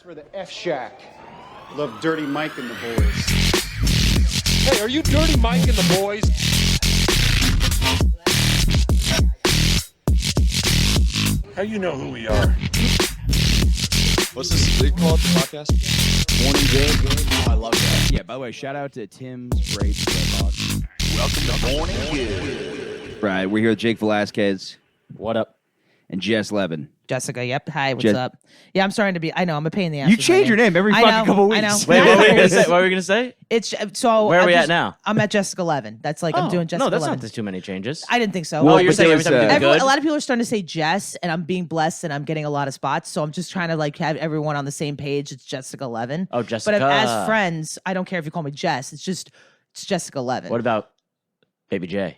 For the F Shack. Love Dirty Mike and the boys. Hey, are you Dirty Mike and the boys? How you know who we are? What's this big called, the podcast? Morning Jake. Oh, I love that. Yeah, by the way, shout out to Tim's Braves Box. Welcome to Morning Good. Right, we're here with Jake Velazquez. What up? And Jess Levin. Jessica, yep. Hi, what's up? Yeah, I'm starting to be. I know I'm a pain in the ass. You change your name every fucking couple weeks. I know. Wait, what were you gonna say? What were we gonna say? It's so. Where are we at now? I'm at Jessica 11. That's like I'm doing Jessica No, that's 11. not too many changes. I didn't think so. Well, you're saying every time you do good? A lot of people are starting to say Jess, and I'm being blessed, and I'm getting a lot of spots. So I'm just trying to like have everyone on the same page. It's Jessica 11. Oh, Jessica. But as friends, I don't care if you call me Jess. It's Jessica 11. What about Baby J?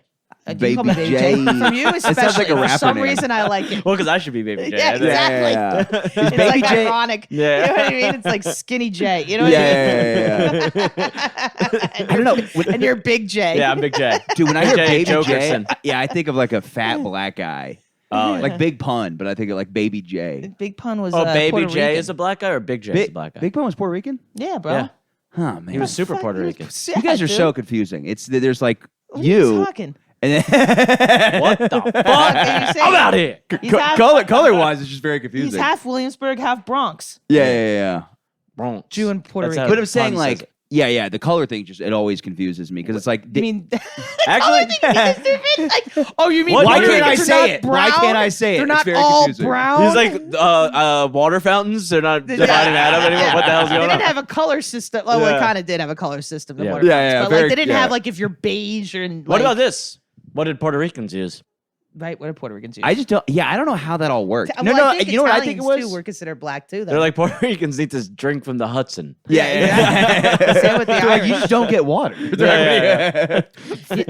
You call me Baby Baby J. J. From you, especially. sounds like a For rapper some name. reason, I like it. Well, because I should be Baby J. Yeah, I think. exactly. Yeah. It's Baby like J. ironic. Yeah. You know what I mean? It's like Skinny J. You know what Yeah. I mean? I don't know. And you're Big J. Yeah, I'm Big J. Dude, when I hear Jay Baby J, Jokerson. yeah, I think of like a fat black guy. Oh, Like Big Pun, but I think of like Baby J. Big Pun was Baby Puerto J Rican. is a black guy or Big J is a black guy? Big Pun was Puerto Rican? Yeah, bro. Yeah. Huh, man. He was super Puerto Rican. You guys are so confusing. There's like What are you you. talking? And then What the fuck? are you saying? I'm out here. He's half- color wise, it's just very confusing. He's half Williamsburg, half Bronx. Yeah. Bronx. Jew and Puerto That's Rican. how But I'm saying Pun like, says it. yeah, the color thing it always confuses me because it's like, I mean, Actually, like, oh, you mean What? why Puerto can't I Ricans are say not it? brown? Why can't I say it? They're It's not very all confusing. brown. he's like water fountains. They're not dividing that up anymore. What the hell's They going didn't on? have a color system. Well, Yeah. they kind of did have a color system. The Yeah. Puerto Yeah, Ricans, yeah, but very- like they didn't yeah. have like if you're beige or What like, about this? What did Puerto Ricans use? right? What did Puerto Ricans use? I just don't. Yeah, I don't know how that all worked. Well, I think you know what I think it Italians, was. Too, were considered black too. Though. They're like Puerto Ricans need to drink from the Hudson. Yeah. Same with the They're like, you Irish. just don't get water.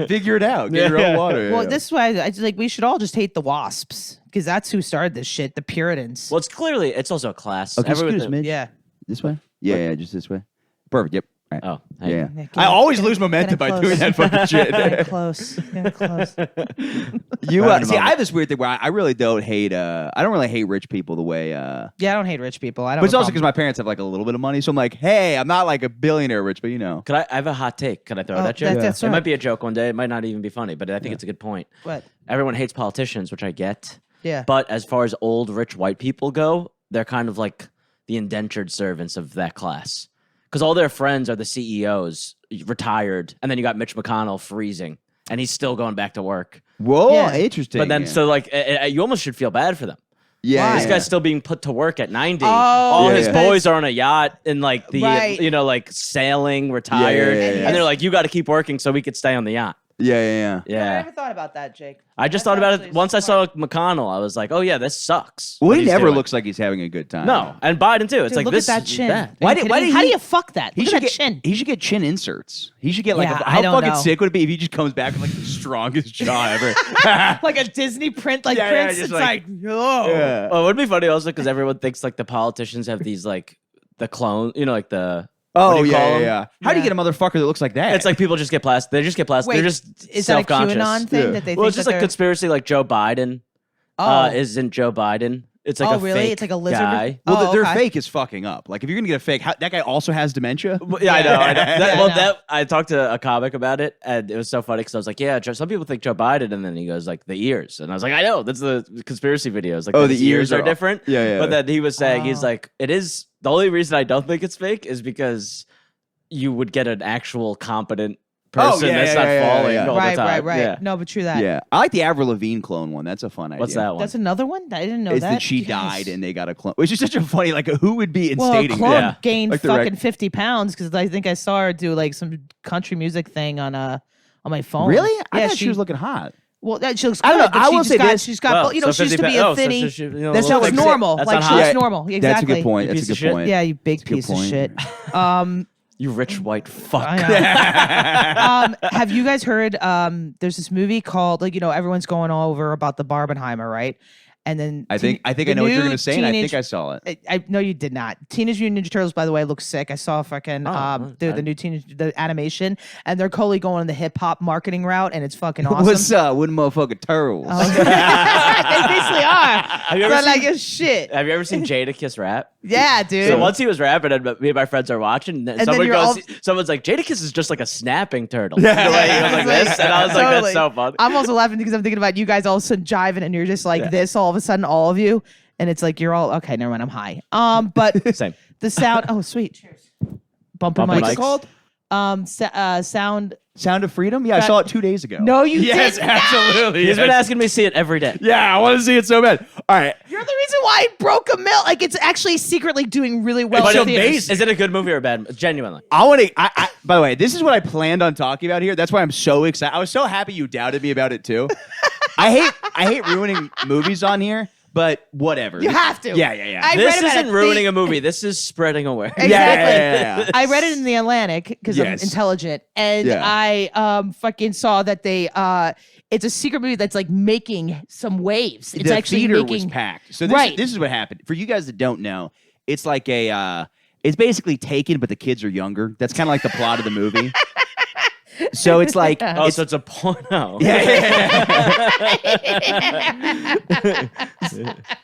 Figure it out. Get your own water. Well, yeah. this is why I just, like we should all just hate the WASPs because that's who started this shit. The Puritans. Well, it's also a class. Okay, Everyone- excuse me. Yeah. This way? Yeah, just this way. Perfect. Yep. Right. Oh, hey. Yeah. Yeah, I always lose getting momentum by close. doing that fucking shit. Getting close. Getting close. You Having a see, I moment. have this weird thing where I really don't hate. I don't really hate rich people the way. Yeah, I don't hate rich people. I don't. But it's have a also because problem. my parents have like a little bit of money, so I'm like, hey, I'm not like a billionaire rich, but you know. I have a hot take. Can I throw Oh, that joke? that's It right. might be a joke one day. It might not even be funny, but I think it's a good point. What? Everyone hates politicians, which I get. Yeah. But as far as old, rich white people go, they're kind of like the indentured servants of that class. Because all their friends are the CEOs, retired, and then you got Mitch McConnell freezing, and he's still going back to work. Whoa, Yeah. interesting. But then, yeah. so like, you almost should feel bad for them. yeah, This yeah. guy's still being put to work at 90. Oh, All his yeah. boys are on a yacht and like the, Right. like sailing, retired. yeah. And they're like, you got to keep working so we could stay on the yacht. yeah. I Yeah. never thought about that, Jake. I just That's thought about it actually once I smart. saw McConnell. I was like, oh, yeah, this sucks. Well, what he he's never doing. looks like he's having a good time. No. And Biden, too. It's Dude, like, look this at that is chin. bad. Why Are you did- kidding why me? did How do he- you fuck that? He Look should at that get chin. He should get chin inserts. He should get like Yeah, how I don't fucking know. sick would it be if he just comes back with like the strongest jaw ever? Like a Disney print, like Yeah, yeah, Prince. just It's like- oh. Yeah. Well, it would be funny also because everyone thinks like the politicians have these like the clone, like the. Oh what do you call them? yeah. How do you Yeah. get a motherfucker that looks like that? It's like people just get plastic. They just get plastic. Wait, They're just is that a self-conscious. QAnon thing Yeah. that they Well, think it's just that like they're- conspiracy, like Joe Biden isn't Joe Biden. It's like Oh, a really? fake It's like a lizard? guy. well, Oh, their okay. fake is fucking up. Like if you're gonna get a fake, that guy also has dementia. Well, yeah, I know. I know. Yeah, I know. I talked to a comic about it, and it was so funny because I was like, "Yeah, some people think Joe Biden," and then he goes like, "The ears," and I was like, "I know, that's the conspiracy videos. Like, Oh, that the his ears are are- different." Yeah. But then he was saying, he's Oh. like, "It is the only reason I don't think it's fake is because you would get an actual competent person that's not falling all Right, the time." right. Yeah. No, but true that. Yeah, I like the Avril Lavigne clone one. That's a fun idea. What's that one? That's another one? I didn't know It's that. that she Yes. died and they got a clone. Which is such a funny. Like, who would be Well, a instating clone that? Yeah. gained Like the fucking rec- 50 pounds because I think I saw her do like some country music thing on my phone. Really? I Yeah, thought she was looking hot. Well, that she looks I good. don't know. but I she will just say got, this. she's got, Well, she used to 50 be a pounds. thinny. So she- That's So not it's like- normal. that's Like not she hot. looks Yeah, normal. Exactly. That's a good point. You That's piece a of good shit. point. Yeah, you big That's a good piece of point. shit. You rich white fuck. I know. Have you guys heard? There's this movie called everyone's going all over about the Barbenheimer, right? And then I think I know what you're gonna say, and I think I saw it. I no, you did not. Teenage Mutant Ninja Turtles, by the way, looks sick. I saw fucking the new the animation, and they're totally going the hip hop marketing route, and it's fucking awesome. What's up with motherfucking turtles? They basically are. Have you ever But seen, like it's shit. have you ever seen Jadakiss rap? Yeah, dude. So once he was rapping, and me and my friends are watching, and then someone you're goes, all- someone's like, Jadakiss is just like a snapping turtle. The way he goes like this, and I was like, Totally. that's so funny. I'm also laughing because I'm thinking about you guys all of a sudden jiving, and you're just like this all of a sudden, all of you, and it's like you're all okay. Never mind, I'm high. But Same. the sound. Oh, sweet. Cheers. Bumping Bumping mics. mics. called? Sound. Sound of Freedom? Yeah, I saw it 2 days ago. No, you Yes, didn't. absolutely. He's been asking me to see it every day. Yeah, I want to see it so bad. All right. You're the reason why I broke a mill. Like it's actually secretly doing really well. But in it- theaters. is it a good movie or a bad? Genuinely. I want to. By the way, this is what I planned on talking about here. That's why I'm so excited. I was so happy you doubted me about it too. I hate ruining movies on here, but whatever. You have to. Yeah. I This read about isn't it. ruining a movie. This is spreading awareness. Exactly. Yeah. I read it in the Atlantic because I'm Yes. intelligent, and Yeah. I fucking saw that they it's a secret movie that's like making some waves. It's the actually theater making was packed. So this, Right. this is what happened. For you guys that don't know, it's like it's basically Taken, but the kids are younger. That's kind of like the plot of the movie. So it's like, Oh, so it's a porno.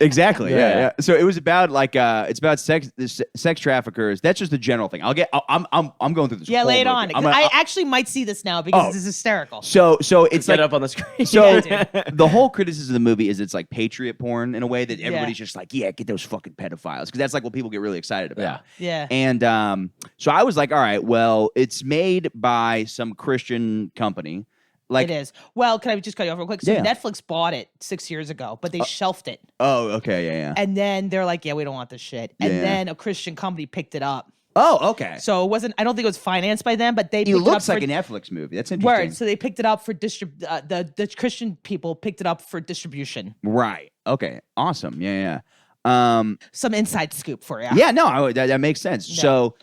exactly. Yeah. Yeah. So it was about like it's about sex traffickers. That's just the general thing. I'm going through this. Yeah, whole lay it movie. on. I'm gonna- I actually might see this now because Oh. this is hysterical. so it's Get like up on the screen. so Yeah, the whole criticism of the movie is it's like patriot porn in a way that everybody's just like, yeah, get those fucking pedophiles, because that's like what people get really excited about. Yeah. Yeah. And so I was like, all right, well, it's made by some Christian company. Like, It is. Well, can I just cut you off real quick? So Yeah. Netflix bought it 6 years ago, but they shelved it. oh, okay, yeah. And then they're like, yeah, we don't want this shit. And Yeah. then a Christian company picked it up. Oh, okay. So it wasn't, I don't think it was financed by them, but they It picked looks it up like for a Netflix movie. That's interesting. word. So they picked it up for the Christian people picked it up for distribution. Right. Okay. Awesome. Yeah. Some inside scoop for you. Yeah. No, that makes sense. Yeah. So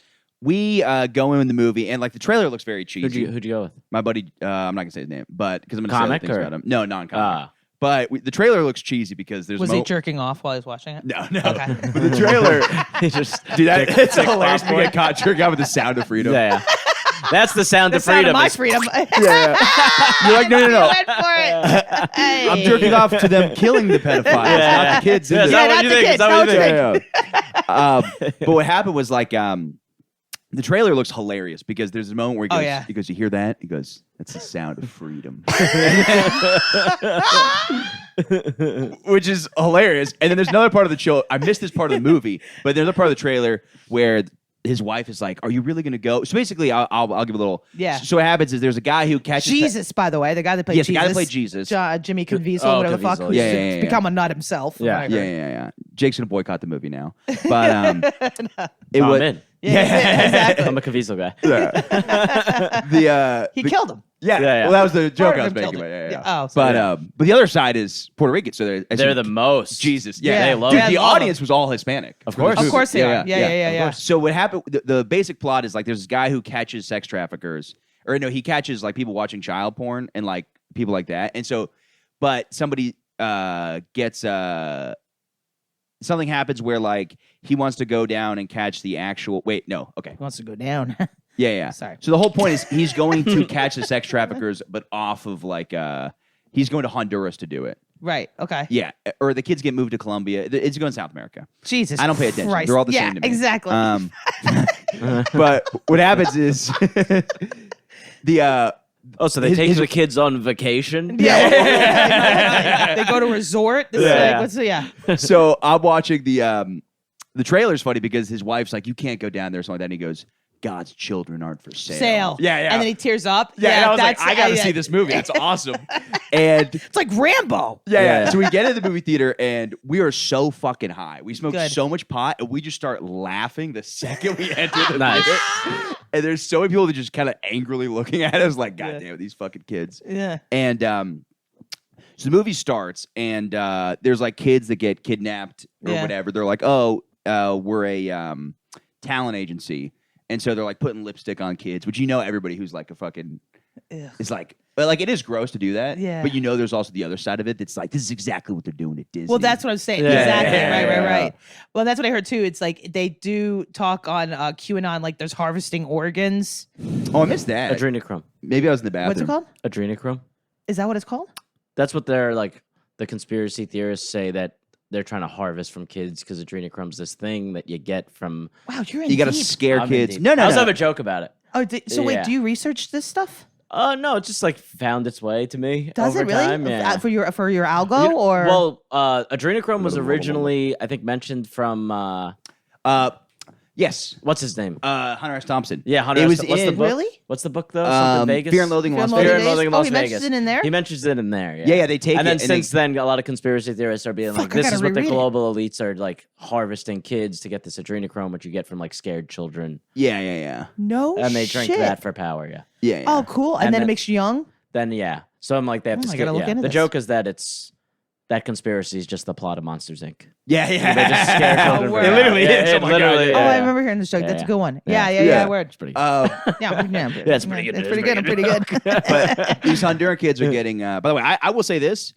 we go in the movie, and like the trailer looks very cheesy. Who'd you go with? My buddy, I'm not gonna say his name, but because I'm gonna say Comic other things or- about him. No, non-comic. Ah. But the trailer looks cheesy because there's Was he jerking off while he was watching it? No. Okay. But the trailer, He just dude, it's dick hilarious to popcorn. get caught jerking out with the sound of freedom. Yeah. That's the sound The of sound freedom. of my is- freedom. Yeah. You're like, no. You went for it. Hey. I'm jerking off to them killing the pedophiles, not the kids. Yeah, in is the- that Yeah, what not you the think? Is kids, that what you not think? the But what happened was like the trailer looks hilarious because there's a moment where he Oh, goes, yeah. he goes, you hear that? He goes, that's the sound of freedom. Which is hilarious. And then there's another part of the show. I missed this part of the movie, but there's another part of the trailer where his wife is like, are you really going to go? So basically, I'll give a little. Yeah. So what happens is there's a guy who catches. Jesus, by the way, the guy that played Yes, the Jesus. guy that played Jesus. Jimmy Caviezel, Oh, whatever the fuck, Caviezel, who's yeah. become a nut himself. Yeah. Yeah. Jake's going to boycott the movie now. But it I'm was. in. Yeah, exactly. I'm a Caviezel guy. He killed him. Yeah. Yeah. Well, that was the joke Part I of was him making. killed But, it. yeah. Yeah. Oh, sorry. But the other side is Puerto Rican, so They're the most. Jesus. Yeah. Yeah, They love Dude, it. the I love audience was all Hispanic. Of for this course. Of movie. course they are. Yeah. So what happened? The basic plot is like there's this guy who catches sex traffickers, or no, he catches like people watching child porn and like people like that, and so, but somebody gets something happens where like he wants to go down and catch the actual. Wait, no, okay, He wants to go down. yeah. Sorry. So the whole point is he's going to catch the sex traffickers, but off of like he's going to Honduras to do it. Right. Okay. Yeah, or the kids get moved to Colombia. It's going to South America. Jesus. I don't pay attention. Christ. They're all the yeah, same to me. Exactly. But what happens is the Oh, so they His- take his- the kids on vacation? yeah. They go to resort. This is Yeah. like, what's so I'm watching the trailer's funny because his wife's like, you can't go down there or something like that. And he goes, God's children aren't for sale. Sale. Yeah. And then he tears up. yeah, and I was like, that's- I got to yeah. see this movie. That's awesome. And It's like Rambo. yeah. Yeah. So we get into the movie theater and we are so fucking high. We smoked Good. so much pot and we just start laughing the second we enter the Nice. theater. And there's so many people that just kind of angrily looking at us like, God damn, these fucking kids. Yeah. And so the movie starts, and there's like kids that get kidnapped or Yeah. whatever. They're like, oh, we're a talent agency. And so they're like putting lipstick on kids, which everybody who's like a fucking Ugh. is like, But like, it is gross to do that. Yeah. But there's also the other side of it. That's like, this is exactly what they're doing at Disney. Well, that's what I'm saying. Yeah, Exactly. yeah, Right. Well, that's what I heard too. It's like they do talk on QAnon, like there's harvesting organs. Oh, I missed that. Adrenochrome. Maybe I was in the bathroom. What's it called? Adrenochrome. Is that what it's called? That's what they're like. The conspiracy theorists say that they're trying to harvest from kids because adrenochrome's this thing that you get from. Wow, you're in You got to deep. scare I'm in kids. deep. No. I also have a joke about it. Oh, so wait, Yeah. do you research this stuff? No, it just like found its way to me. Does over it really? time, yeah. For your algo or? Well, adrenochrome was originally, I think, mentioned from Yes. what's his name? Hunter S. Thompson. Yeah, Hunter. It was What's the in book? Really? What's the book though? Something Vegas. Fear and Loathing in Las Fear and Vegas. Fear and Loathing in Oh, Las he Vegas. mentions it in there? He mentions it in there. Yeah, Yeah, they take and then it and since then, a lot of conspiracy theorists are being like, Fuck, I "This gotta is what the reread it. global elites are like harvesting kids to get this adrenochrome, which you get from like scared children, Yeah. No and they drink shit. that for power." Yeah. Yeah. Oh, cool. And And then it then- makes you young? Then yeah, so I'm like they have Oh, to I scare. gotta look Yeah. into The this. joke is that it's that conspiracy is just the plot of Monsters Inc. Yeah. They just scare children. word. for It literally power. is. Yeah, Oh it my God, literally. yeah. Oh, I yeah. remember hearing this joke. That's a Yeah. good one. Yeah. Yeah, word. It's pretty. Yeah, it's pretty good. It's pretty good. I'm pretty good. But these Honduran kids are getting. By the way, I will say this: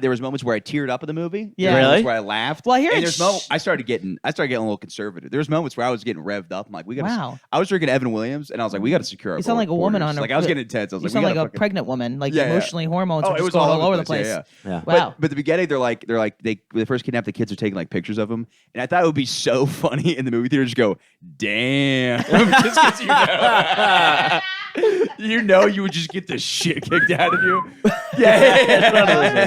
there was moments where I teared up in the movie. Yeah. There was moments Really? where I laughed. Well, I hear and it's there's moments I started getting a little conservative. There was moments where I was getting revved up. I'm like, we got. Wow. I was drinking Evan Williams, and I was like, we got to secure our. You sound like a woman borders. on a- Like I was getting intense. I was You like, sound we like gotta a fucking- pregnant woman. Like Yeah, yeah. emotionally, hormones are it just was going all all over the place. place. Yeah. Wow. But the beginning, they're like they first kidnap the kids are taking like pictures of them, and I thought it would be so funny in the movie theater just go, damn, just 'cause you would just get the shit kicked out of you. Yeah.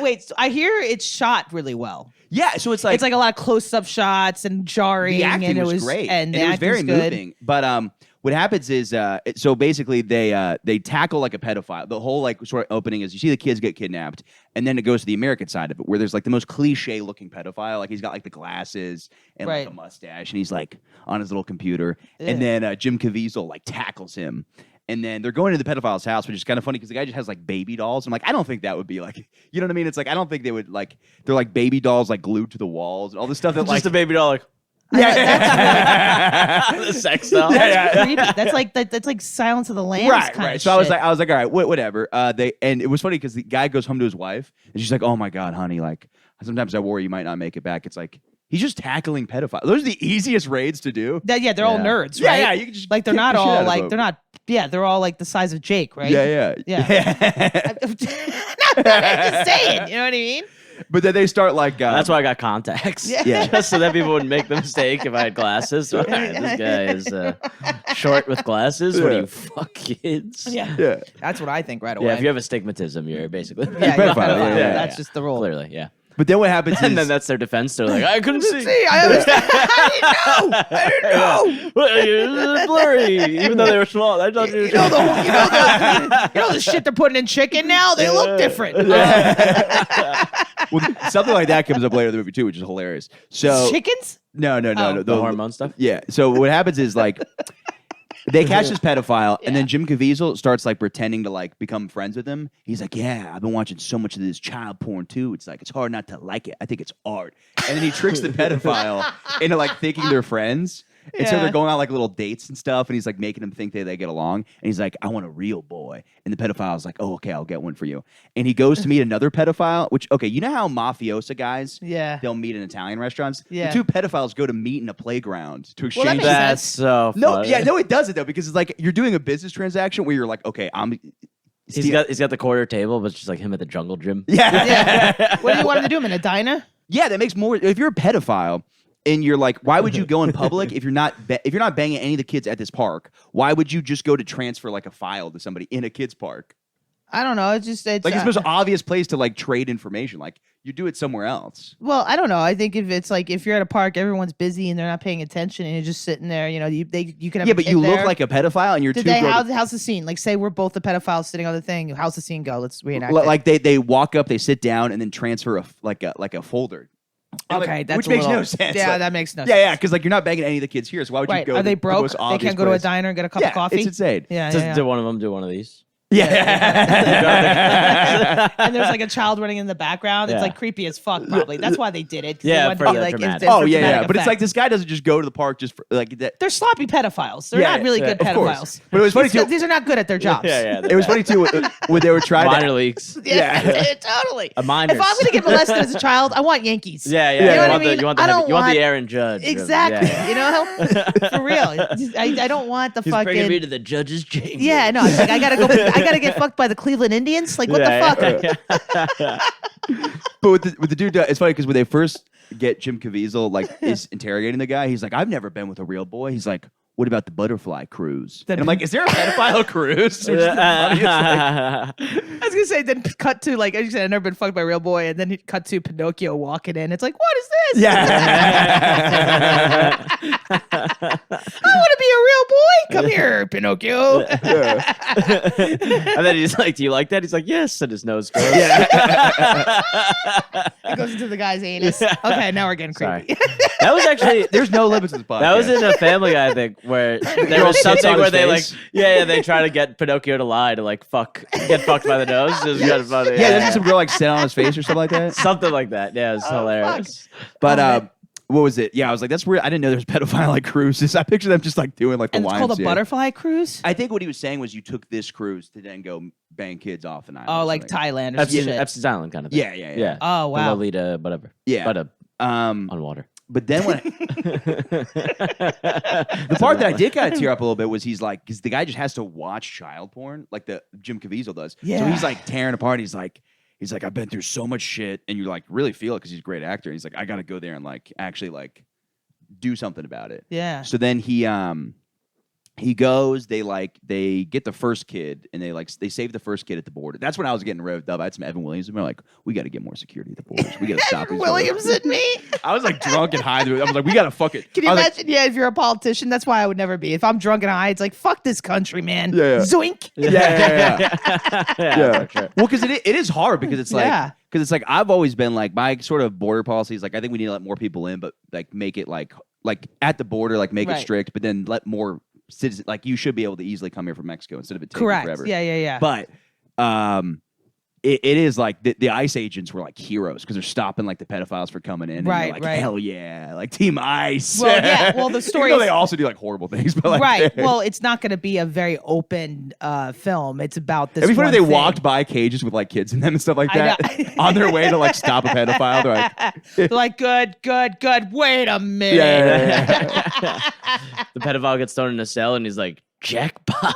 Wait, so I hear it's shot really well. Yeah, so it's like It's like a lot of close-up shots and jarring. the acting and it was great, and the it was very acting's good. moving. But what happens is, so basically they tackle like a pedophile. The whole like sort of opening is you see the kids get kidnapped, and then it goes to the American side of it, where there's like the most cliche looking pedophile. Like he's got like the glasses and Right. like a mustache, and he's like on his little computer. Ugh. And then Jim Caviezel like tackles him. And then they're going to the pedophile's house, which is kind of funny because the guy just has like baby dolls. I'm like, I don't think that would be like, you know what I mean? It's like I don't think they would like. They're like baby dolls like glued to the walls and all this stuff that Just like a baby doll. Like, yeah. the sex doll. That's creepy. That's like Silence of the Lambs Right, kind right. of So shit. I was like, all right, whatever. And it was funny because the guy goes home to his wife, and she's like, oh my god, honey, like sometimes I worry you might not make it back. It's like he's just tackling pedophiles. Those are the easiest raids to do. Yeah, they're all Yeah. nerds, Yeah, right? yeah, you can just like they're kick not the shit out all of like them. they're not. Yeah, they're all like the size of Jake, right? Yeah. I'm just saying. You know what I mean? But then they start like That's why I got contacts. Yeah. Just so that people wouldn't make the mistake if I had glasses. All right, this guy is short with glasses. What do Yeah. you fuck kids? Yeah. yeah. That's what I think right away. Yeah, if you have astigmatism, you're basically yeah, pedophile, pedophile. yeah, yeah, That's yeah. just the rule. clearly, yeah. But then what happens And is then that's their defense. They're like, I couldn't see. I understand. I didn't know. Well, it's blurry, even though they were small. I thought You know the shit they're putting in chicken now? They look different. well, something like that comes up later in the movie too, which is hilarious. So Chickens? no, Oh. the hormone stuff. Yeah. So what happens is like they catch this pedophile, and then Jim Caviezel starts like pretending to like become friends with him. He's like, "Yeah, I've been watching so much of this child porn too. It's like it's hard not to like it. I think it's art." And then he tricks the pedophile into like thinking they're friends. And so Yeah. they're going on like little dates and stuff, and he's like making them think they get along. And he's like, I want a real boy. And the pedophile's like, oh, okay, I'll get one for you. And he goes to meet another pedophile, which, okay, you know how mafiosa guys, Yeah. they'll meet in Italian restaurants? Yeah. The two pedophiles go to meet in a playground to Well, that exchange. makes That's sense. so No, funny. yeah, no, it doesn't though, because it's like you're doing a business transaction where you're like, okay, He's got the quarter table, but it's just like him at the jungle gym. yeah. Yeah. What do you want him to do? Him in a diner? Yeah, that makes more. If you're a pedophile and you're like, why would you go in public if you're not banging any of the kids at this park? Why would you just go to transfer like a file to somebody in a kids park? I don't know. It's Like it's the most obvious place to like trade information. Like you do it somewhere else. well, I don't know. I think if it's like if you're at a park, everyone's busy and they're not paying attention, and you're just sitting there. You know, you can have Yeah, a but kid you there. look like a pedophile and you're Did too they grown. how's the scene? Like, say we're both the pedophiles sitting on the thing. How's the scene go? Let's reenact it. Like they walk up, they sit down, and then transfer a folder. And, Okay, like, that's which a makes little- no sense. Yeah, Like, that makes no yeah, sense. yeah, because like you're not banging any of the kids here, so why would you Right? go? Are they to the broke? most They obvious can't go to a place? diner and get a cup Yeah, of coffee. it's insane. Yeah, Does yeah. did one of them do one of these? Yeah. And there's like a child running in the background. It's Yeah. like creepy as fuck. Probably that's why they did it. 'Cause they Yeah, wanted for to be, the like, dramatic. Oh for yeah, dramatic but it's like effect. this guy doesn't just go to the park just for like that. They're sloppy pedophiles. They're Yeah, not really good of course. pedophiles. But it was funny too. These are not good at their jobs. It was funny too when they were trying Minor to. leagues. Yeah, totally. A minors. If I'm going to get molested as a child, I want Yankees. Yeah, yeah. You know what I want mean? the, you want the, I heavy- don't you want want- the Aaron Judge. Exactly. Yeah. You know, for real. I don't want the He's bringing me fucking. to the judge's chamber. Yeah, no. It's like I gotta go. I gotta get fucked by the Cleveland Indians. Like what the fuck? But with the dude, it's funny because when they first get Jim Caviezel like is interrogating the guy, he's like, "I've never been with a real boy." He's like, "What about the butterfly cruise?" And I'm like, "Is there a pedophile cruise?" Which is the funniest thing. I was gonna say, then cut to like I said, I've never been fucked by a real boy, and then he cut to Pinocchio walking in. It's like, what is this? Yeah. I want to be a real boy. Come here, Pinocchio. And then he's like, "Do you like that?" He's like, "Yes." And his nose goes. It goes into the guy's anus. Okay, now we're getting Sorry. creepy. That was actually There's no limits to this podcast. that was in a Family Guy, I think, where there Girl was sits something on where his they face. they try to get Pinocchio to lie to like get fucked by the nose. It was kind of funny. Yeah, there's some girl like sit on his face or something like that. something like that. Yeah, it was hilarious. But what was it? Yeah, I was like, that's weird. I didn't know there's pedophile like cruises. I picture them just like doing like the And it's called a YMCA. butterfly cruise. I think what he was saying was you took this cruise to then go bang kids off an island. Oh, or like something. Thailand or some Epstein, shit. Epstein's Island kind of thing. Yeah. Oh, The wow. Lolita, whatever. Yeah. But Um, on water. but then when the part that I did kind of tear up a little bit was he's like, because the guy just has to watch child porn, like the Jim Caviezel does. So Yeah. he's like tearing apart. He's like, I've been through so much shit, and you like really feel it because he's a great actor. And he's like, I got to go there and like actually like do something about it. Yeah. So then he goes, they get the first kid and they save the first kid at the border. That's when I was getting revved up. I had some Evan Williams and we're like, we got to get more security at the borders. We got to stop these Williams motherfuckers." and me. I was like drunk and high. I was like, we got to fuck it. Can you I was like, imagine? Yeah, if you're a politician, that's why I would never be. If I'm drunk and high, it's like fuck this country, man. Yeah. Zoink. yeah. Yeah, for sure. Well, because it is hard because it's like Yeah. because it's like I've always been like my sort of border policy is like I think we need to let more people in, but like make it like at the border, like make it Right. strict, but then let more citizens like you should be able to easily come here from Mexico instead of it taking Correct. forever. Yeah. But it is like the ICE agents were like heroes because they're stopping like the pedophiles for coming in. And Right, you're like, right. hell yeah, like Team ICE. Well, yeah, well, the story Even though is- they also do like horrible things, but like Right. Well, it's not going to be a very open film. It's about this. It'd be funny if they one thing. walked by cages with like kids in them and stuff like I that know. on their way to like stop a pedophile. They're like, They're like, good. Wait a minute. yeah. The pedophile gets thrown in a cell and he's like, jackpot.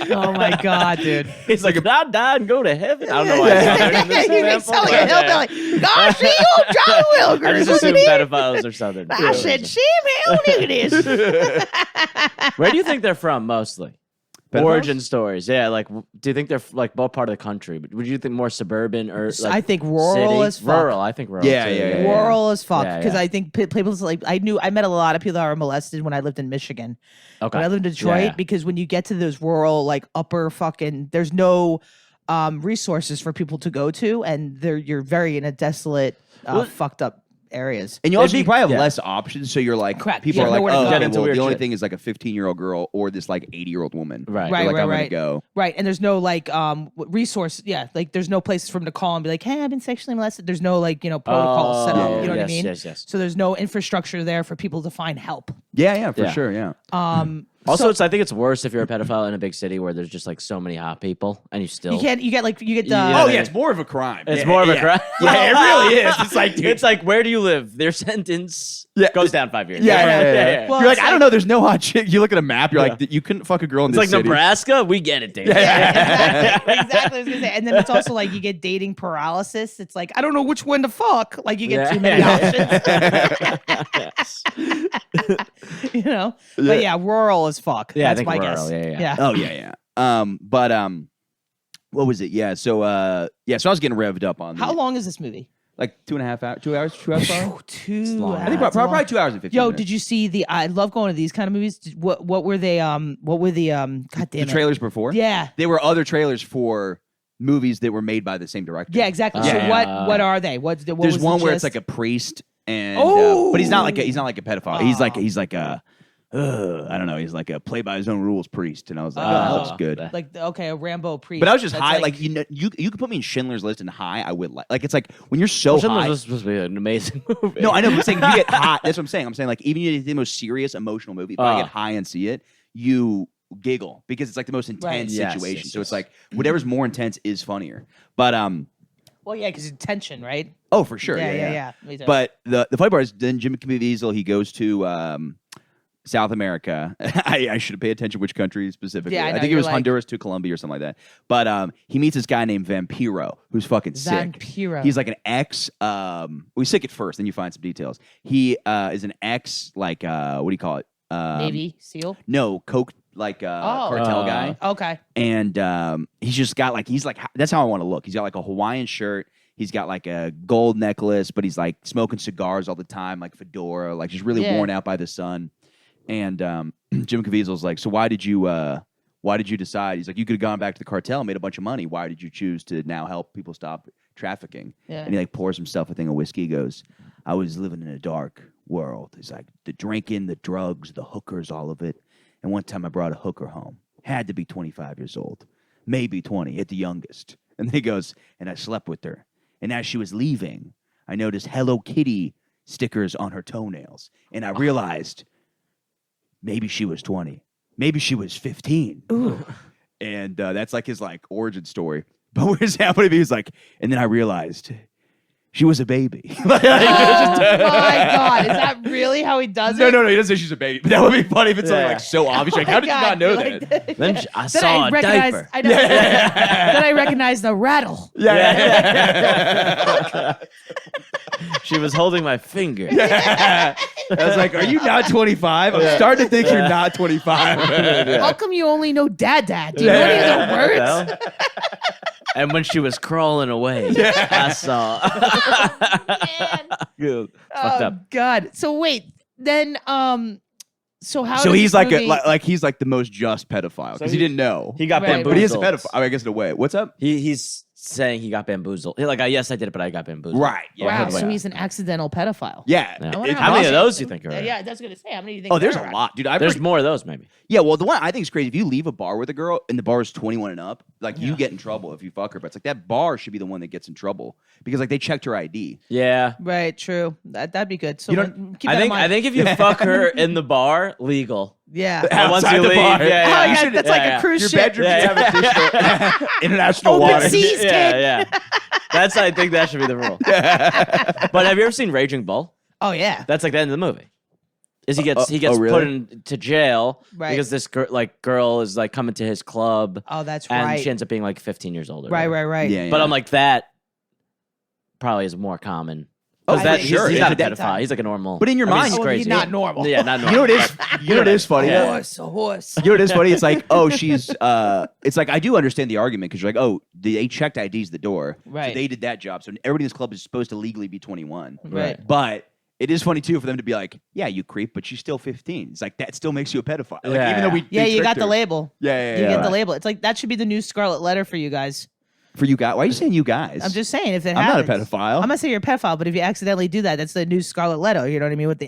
Oh my god, dude. He's like, if I die and go to heaven. I don't know why I started in this You example, sound like a but, hillbilly. Gosh, you John Wilkers. I just assume pedophiles are southern. I said, see, man, look at this. Where do you think they're from mostly? Pedophiles? Origin stories. Yeah, like, do you think they're like both part of the country? But would you think more suburban or like I think rural city? as fuck. Rural, I think rural. Yeah, too, yeah, yeah. Rural as fuck. Yeah, Because yeah. I think people like I met a lot of people that were molested when I lived in Michigan. Okay. When I lived in Detroit, Yeah. because when you get to those rural, like upper fucking, there's no resources for people to go to, and you're very in a desolate, fucked up areas. And you also It'd you be- probably have yeah. less options, so you're like Correct. people You are have like, nowhere to oh, go. Get okay, into well, weird the only shit. thing is like a 15-year-old girl or this like 80-year-old woman. Right. You're like, Right, I'm right. gonna go. Right, and there's no like resource. Yeah, like there's no places for them to call and be like, "Hey, I've been sexually molested." There's no like protocol set up. Oh, You know what I yes, mean? yes. So there's no infrastructure there for people to find help. Yeah, for Yeah. sure, yeah. Also, So- I think it's worse if you're a pedophile in a big city where there's just like so many hot people and you still. You get Yeah. Oh yeah, it's more of a crime. It's Yeah, more of a yeah. crime. Yeah, it really is. It's like, dude. It's like, where do you live? Their sentence goes down 5 years. Yeah. Well, You're like, it's I don't know. There's no hot chick. You look at a map. You're like, you couldn't fuck a girl in It's this like city. Nebraska. We get it, Dave. exactly. I was gonna say, and then it's also like you get dating paralysis. It's like I don't know which one to fuck. Like you get too many options. You know, but yeah, rural as fuck. Yeah, I That's think my rural, guess. yeah. Oh yeah. But what was it? Yeah. So so I was getting revved up on How long is this movie? like 2.5 hours, 2 hours, 2 hours. Probably? 2 long. I think that's probably, long. 2 hours and 15. Yo, minutes. did you see the? I love going to these kind of movies. What were they? What were the? God damn the it. trailers before? Yeah. They were other trailers for movies that were made by the same director. Yeah, exactly. Yeah, So yeah. what are they? What There's was one the where it's gist? like a priest and Oh! but he's not like a pedophile. He's like a I don't know. He's like a play by his own rules priest, and I was like, that looks good. Like okay, a Rambo priest. But I was just That's high. Like you know, you could put me in Schindler's List and high. I would like it's like when you're so high. This was supposed to be an amazing movie. No, I know. But I'm saying if you get high. That's what I'm saying. I'm saying like even if you the most serious emotional movie, if I get high and see it, you giggle because it's like the most intense Yes, situation. yes, so yes. it's like whatever's more intense is funnier. But well, yeah, because it's tension, right? oh for sure, Yeah. Me too. But the funny part is then Jimmy Caviezel he goes to South America. I should have paid attention which country specifically. Yeah, I know, think it you're was like- Honduras to Colombia or something like that. But he meets this guy named Vampiro who's fucking sick. Vampiro. He's like an ex. He's sick at first, then you find some details. He is an ex, like what do you call it? Navy SEAL. No, coke like cartel guy. Okay. And he's just got like that's how I want to look. He's got like a Hawaiian shirt. He's got like a gold necklace, but he's like smoking cigars all the time, like fedora, like just really worn out by the sun. And Jim Caviezel's like, so why did you decide? He's like, you could have gone back to the cartel and made a bunch of money. Why did you choose to now help people stop trafficking? Yeah. And he like pours himself a thing of whiskey. He goes, I was living in a dark world. He's like, the drinking, the drugs, the hookers, all of it. And one time I brought a hooker home. Had to be 25 years old, maybe 20 at the youngest. And he goes, and I slept with her. And as she was leaving, I noticed Hello Kitty stickers on her toenails. And I realized maybe she was 20. Maybe she was 15. Ooh. And that's like his like origin story. But where's happening to me is like, and then I realized she was a baby. Oh my God. Is that really how he does it? No. He doesn't say she's a baby. But that would be funny if it's something like so obvious. Like, how did you not know that? Then I saw a diaper. I know. Then I recognized the rattle. She was holding my finger. I was like, are you not 25? I'm starting to think you're not 25. How come you only know dad? Do you know any other words? And when she was crawling away, I saw. Man. Good. Fucked Oh up. God. So wait, then so how? So does he's this like movie- like he's like the most just pedophile because he didn't know. He got Right, bamboozled. but he is a pedophile. I guess in a way. What's up? He's saying he got bamboozled. He's like, yes, I did it, but I got bamboozled. Right. Yeah. Wow. Hoodwinked. So he's an accidental pedophile. Yeah. Yeah. I wonder How many much- of those do you think are? Yeah, that's gonna say how many do you think? Oh, there's there a are? lot, dude. There's more of those, maybe. Yeah, well, the one I think is crazy. If you leave a bar with a girl and the bar is 21 and up, like you get in trouble if you fuck her. But it's like that bar should be the one that gets in trouble because like they checked her ID. Yeah. Right. True. That'd be good. So You don't- keep that in mind. I think if you fuck her in the bar, legal. Yeah. And once Outside you the leave, bar. yeah, Oh, yeah. yeah, that's like a cruise Your ship. bedroom Yeah, should have additional international Open water. seas, kid. Yeah. I think that should be the rule. But have you ever seen Raging Bull? Oh yeah. That's like the end of the movie. Is he gets oh, really? put into jail Right. because this girl is like coming to his club Oh, that's and right. she ends up being like 15 years old. or Right. whatever. Right. Yeah, But I'm like that probably is more common. Oh, 'Cause that, for sure. He's not a Yeah. pedophile. He's like a normal. But in your I mean, mind- he's Oh, crazy. he's not normal. Yeah, not normal. You know what is? You know what is funny? Yeah. A horse. You know what is funny? It's like, oh, she's. It's like I do understand the argument because you're like, oh, they checked IDs at the door, Right. So they did that job. So everybody in this club is supposed to legally be 21, Right. But it is funny too for them to be like, yeah, you creep, but she's still 15. It's like that still makes you a pedophile. Like, Yeah. even though we Yeah, they you got tricked the her. label. Yeah, You get the right. label. It's like that should be the new Scarlet Letter for you guys. For you guys, why are you saying you guys? I'm just saying if it I'm happens. not a pedophile. I'm not saying you're a pedophile, but if you accidentally do that, that's the new Scarlet Letter. You know what I mean? With the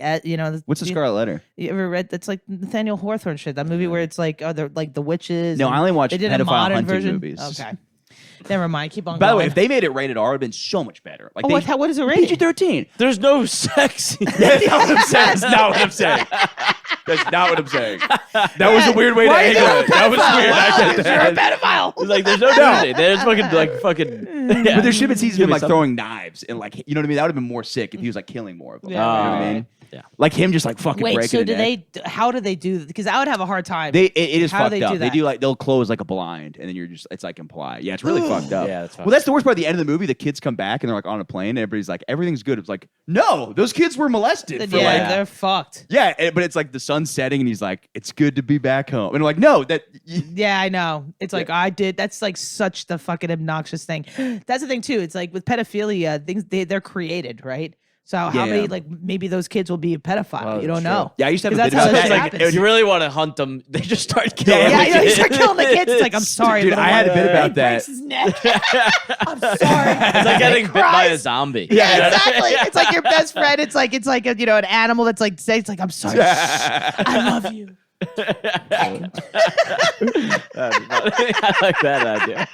What's the you- Scarlet Letter? You ever read? That's like Nathaniel Hawthorne shit. That movie where it's like, they're like the witches. No, and I only watch they did a pedophile modern hunting version. movies. Okay, never mind. Keep on. By the way, going. if they made it rated R, it would have been so much better. Like, what is it rated? PG-13. There's no sex. That's not what I'm saying. That's not what I'm saying. That's not what I'm saying. That was a weird way to Why are you angle a it. That was pedophile? weird. Wow, I get you're a that. pedophile. Like there's no nudity. There's fucking. Yeah. But there should have been scenes of Give him me like something. throwing knives and like you know what I mean. That would have been more sick if he was like killing more of them. Yeah, You know right, what I right. mean? Yeah. Like him just like fucking Wait, breaking. so a do neck. how do they do? Because I would have a hard time. It is How do fucked they up. do They that? do like they'll close like a blind and then you're just it's like implied. Yeah, it's really fucked up. Yeah, that's fucked well, that's the worst part. At the end of the movie, the kids come back and they're like on a plane. And everybody's like everything's good. It's like no, those kids were molested. For yeah, like, they're fucked. yeah, but it's like the sun's setting and he's like it's good to be back home. And I'm like no, that. Yeah, I know. It's like I did. That's like such the fucking obnoxious thing. That's the thing too. It's like with pedophilia, things they're created, right? So how Yeah. many like maybe those kids will be a pedophile? Oh, you don't true. know. Yeah, I used to have a 'Cause bit that's about how that. shit Like, happens. If you really want to hunt them, they just start killing. Yeah, the you know, you start kids. killing the kids. It's like, I'm sorry, Dude, little I had a one. bit about He breaks that. his neck. I'm sorry. It's like getting bit by a Cries. zombie. Yeah, exactly. It's like your best friend. It's like a, you know, an animal that's like says like, I'm sorry. I love you. I like that idea.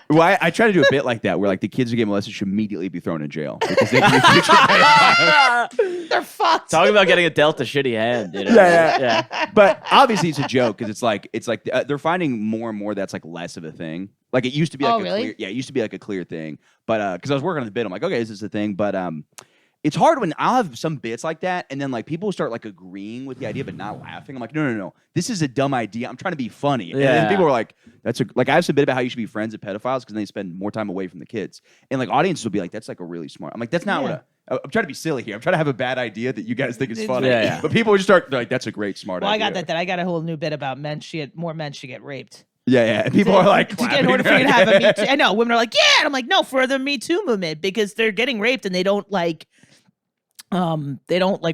Well, I try to do a bit like that where like the kids who get molested should immediately be thrown in jail because they can be future pedophiles. They're fucked. Talking about getting a dealt a shitty hand. You know? Yeah. But obviously it's a joke because it's like they're finding more and more that's like less of a thing. Like it used to be like Oh, really? it used to be like a clear thing. But because I was working on the bit, I'm like, okay, this is a thing. But it's hard when I'll have some bits like that, and then like people start like agreeing with the idea but not laughing. I'm like, no, this is a dumb idea. I'm trying to be funny, and then Yeah. people are like, that's like I have some bit about how you should be friends with pedophiles because they spend more time away from the kids, and like audiences will be like, that's like a really smart. I'm like, that's not what I'm trying to be silly here. I'm trying to have a bad idea that you guys think is funny, Yeah. but people just start like, that's a great smart Well, I idea. got that. I got a whole new bit about more men should get raped. Yeah. And people are like, in order for you to have a Me Too. I know women are like, yeah, and I'm like, no, for the Me Too movement because they're getting raped and they don't like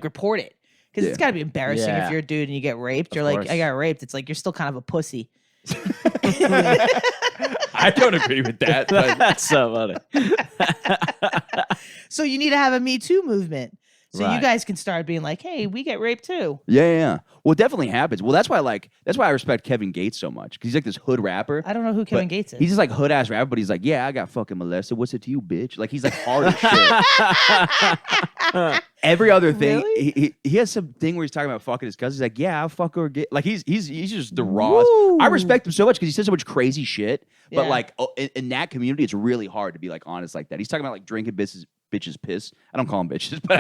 report it because it's got to be embarrassing Yeah. if you're a dude and you get raped. You're Of like, course. I got raped. It's like you're still kind of a pussy. I don't agree with that. But That's so funny. So you need to have a Me Too movement. So you Right. guys can start being like, hey, we get raped too. yeah. Well, it definitely happens. Well, that's why I respect Kevin Gates so much because he's like this hood rapper. I don't know who Kevin But Gates is. He's just like hood ass rapper, but he's like, yeah, I got fucking molested. What's it to you, bitch? Like he's like hard as shit. Every other thing, Really? he has some thing where he's talking about fucking his cousin. He's like, yeah, I'll fuck her. Like he's just the rawest. Woo. I respect him so much because he says so much crazy shit. But Yeah. like in that community, it's really hard to be like honest like that. He's talking about like drinking bitches piss. I don't call them bitches, but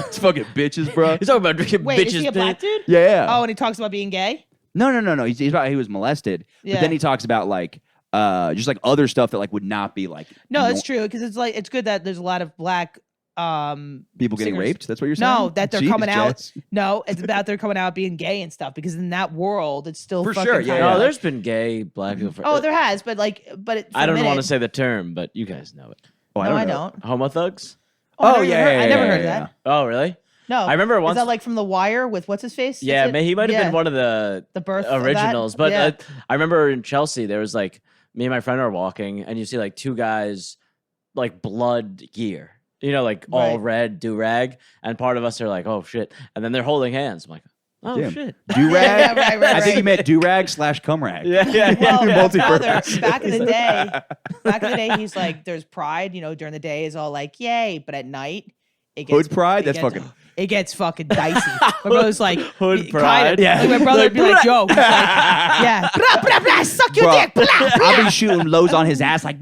it's fucking bitches, bro. He's talking about drinking Wait, bitches. is he a black dude? Yeah. Oh, and he talks about being gay? No. He's about he was molested, but Yeah. then he talks about like just like other stuff that like would not be like No, it's true because it's like it's good that there's a lot of black people getting singers. raped. That's what you're saying? No, that they're Jeez, coming out. Jess. No, it's about they're coming out being gay and stuff because in that world it's still For fucking sure, yeah, kinda No, like- there's been gay black people. For, Oh, there has, but I don't want to say the term, but you guys know it. Oh, No, I know. don't. Homo thugs. I never heard that. Oh, really? No, I remember once. Is that like from The Wire with what's his face? Yeah, Is it? he might have Yeah. been one of the birth of that? originals. But Yeah. I remember in Chelsea, there was like me and my friend are walking, and you see like two guys, like blood gear, you know, like all Right. red do rag, and part of us are like, oh shit, and then they're holding hands. I'm like, oh Damn. shit. Do-rag? Yeah, right, I think he right. meant do-rag/cum rag. Yeah. Well, Multi-purpose. back in the day, he's like, there's pride, you know, during the day is all like, yay, but at night, it gets Hood pride? it That's gets- fucking- It gets fucking dicey. My brother's like Hood kind pride? of- Yeah. like my brother would be like, yo, he's like, yeah, blah, blah, blah, suck your Bro, dick, blah, blah. I'll be shooting loads on his ass like.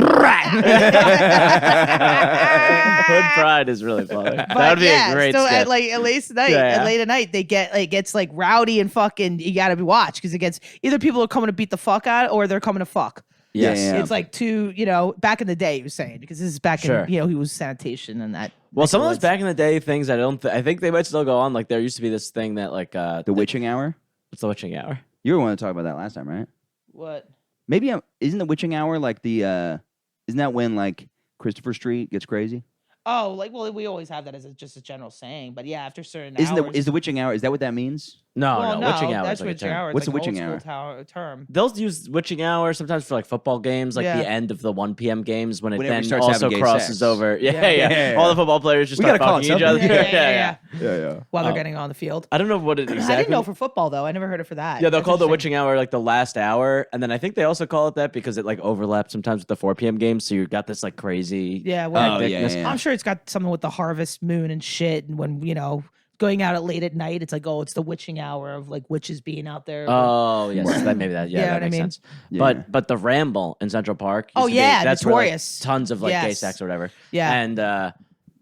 Hood pride is really funny. That would be a great so sketch. at least night, Yeah. at late at night, it gets like rowdy and fucking. You gotta be watched because it gets either people are coming to beat the fuck out or they're coming to fuck. Yes. Yeah. It's like two, you know, back in the day. He was saying because this is back Sure. in, you know, he was sanitation and that. Well, some of those woods. back in the day things, I think they might still go on. Like there used to be this thing that like The witching hour? what's the witching hour? You were want to talk about that last time, right? What? Maybe isn't the witching hour like the isn't that when like Christopher Street gets crazy? Oh, like well, we always have that as just a general saying, but yeah, after certain Isn't hours. is the witching hour? Is that what that means? No, well, no, witching hour. That's is like a witching term. hour. It's What's like the an witching old school term. They'll use witching hour sometimes for like football games, like Yeah. the end of the 1 p.m. games when it Whenever he then starts also having gay crosses sex. over. Yeah, Yeah. yeah, Yeah. All the football players just We start gotta call fucking it each other. something. Yeah. Yeah. While they're Oh. getting on the field. I don't know what it exactly. I didn't know for football though. I never heard it for that. Yeah, they'll That's call the interesting. witching hour like the last hour, and then I think they also call it that because it like overlaps sometimes with the 4 p.m. games. So you got this like crazy. Yeah, well, Oh, yeah. I'm sure it's got something with the harvest moon and shit. And when, you know, going out at late at night, it's like, oh, it's the witching hour of like witches being out there. Oh yes, that maybe that. Yeah, You know that what I makes mean? sense. Yeah. But the Ramble in Central Park. Oh, used to be- yeah, that's where, like, notorious. tons of like gay Yes. sex or whatever. Yeah. And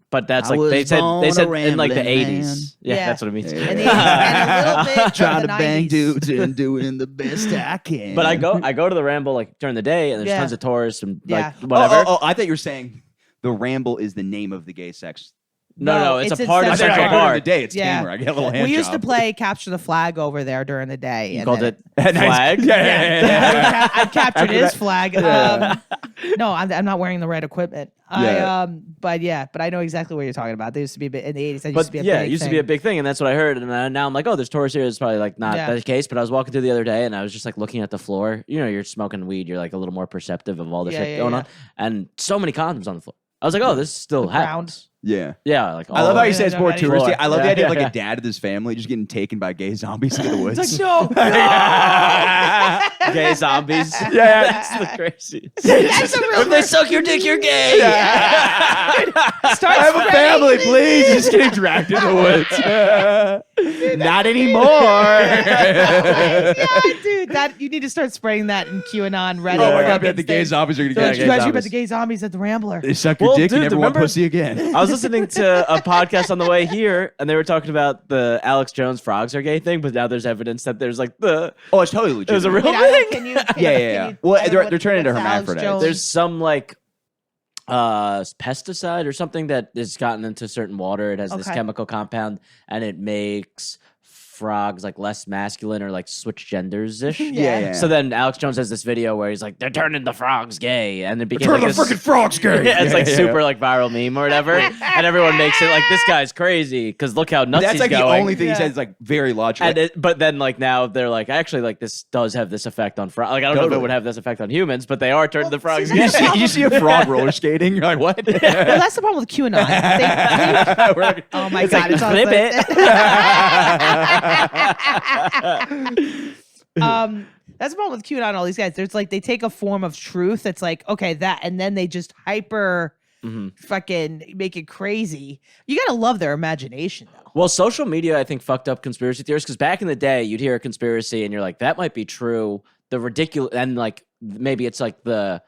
but that's I like was they said born in like the a rambling 80s. Yeah, Yeah. that's what it means. and, the 80s, and a little bit Trying of to the bang 90s. dudes and doing the best I can. But I go to the Ramble like during the day, and there's Yeah. tons of tourists and Yeah. like whatever. Oh, I thought you were saying the Ramble is the name of the gay sex. No, it's it's a in part of I Central thought Central during Park. the day it's Yeah. Tamer. I get a little hand We used to job. play capture the flag over there during the day. You and called then- it flag. Yeah. I captured his flag. No, I'm not wearing the right equipment. Yeah. But I know exactly what you're talking about. They used to be in the 80s. That used But to be a yeah, big it used thing. to be a big thing, and that's what I heard. And now I'm like, oh, there's tourists here. It's probably like not the case. But I was walking through the other day, and I was just like looking at the floor. You know, you're smoking weed. You're like a little more perceptive of all the shit going on, and so many condoms on the floor. I was like, oh, this still happens. Yeah. Yeah, like I love how you yeah, say it's no, more that is- touristy. I love the Yeah, idea of yeah, like yeah. a dad of his family just getting taken by gay zombies into the woods. It's like, no. Gay zombies. Yeah. That's the crazy. That's a real If they suck your dick, you're gay. Start I have a spreading family, it. please. Just getting dragged in the woods. Not anymore. Yeah, dude, that you need to start spraying that in QAnon Reddit. Oh my god, fucking the gay things. zombies are gonna Don't get you guys hear about zombies. the gay zombies at the Rambler? They suck your Well, dick dude, and never want remember- pussy again. I was listening to a podcast on the way here, and they were talking about the Alex Jones frogs are gay thing, but now there's evidence that there's like the Oh, it's totally legit. it was a real Wait, thing. can you? Yeah, can yeah. you- Well, I don't they're know turning into what's Alex hermaphrodites. Jones? There's some like pesticide or something that has gotten into certain water. It has this Okay. chemical compound, and it makes frogs like less masculine or like switch genders ish. Yeah. So then Alex Jones has this video where he's like, "They're turning the frogs gay," and it became Turn like the this- freaking frogs gay. Yeah, it's like Yeah. super like viral meme or whatever, and everyone makes it like this guy's crazy because look how nuts That's he's like going. the only thing Yeah. he says is like very logical. And but then like now they're like actually like this does have this effect on frogs. Like I don't know if it Totally. would have this effect on humans, but they are turning the frogs see, gay. that's you see a frog roller skating? You're like, what? Well, that's the problem with QAnon. Oh my It's god, like, it's flip that's the problem with QAnon. All these guys, there's like they take a form of truth that's like okay that, and then they just hyper fucking make it crazy. You gotta love their imagination though. Well, social media, I think, fucked up conspiracy theories because back in the day, you'd hear a conspiracy and you're like, that might be true. The ridiculous, and like maybe it's like the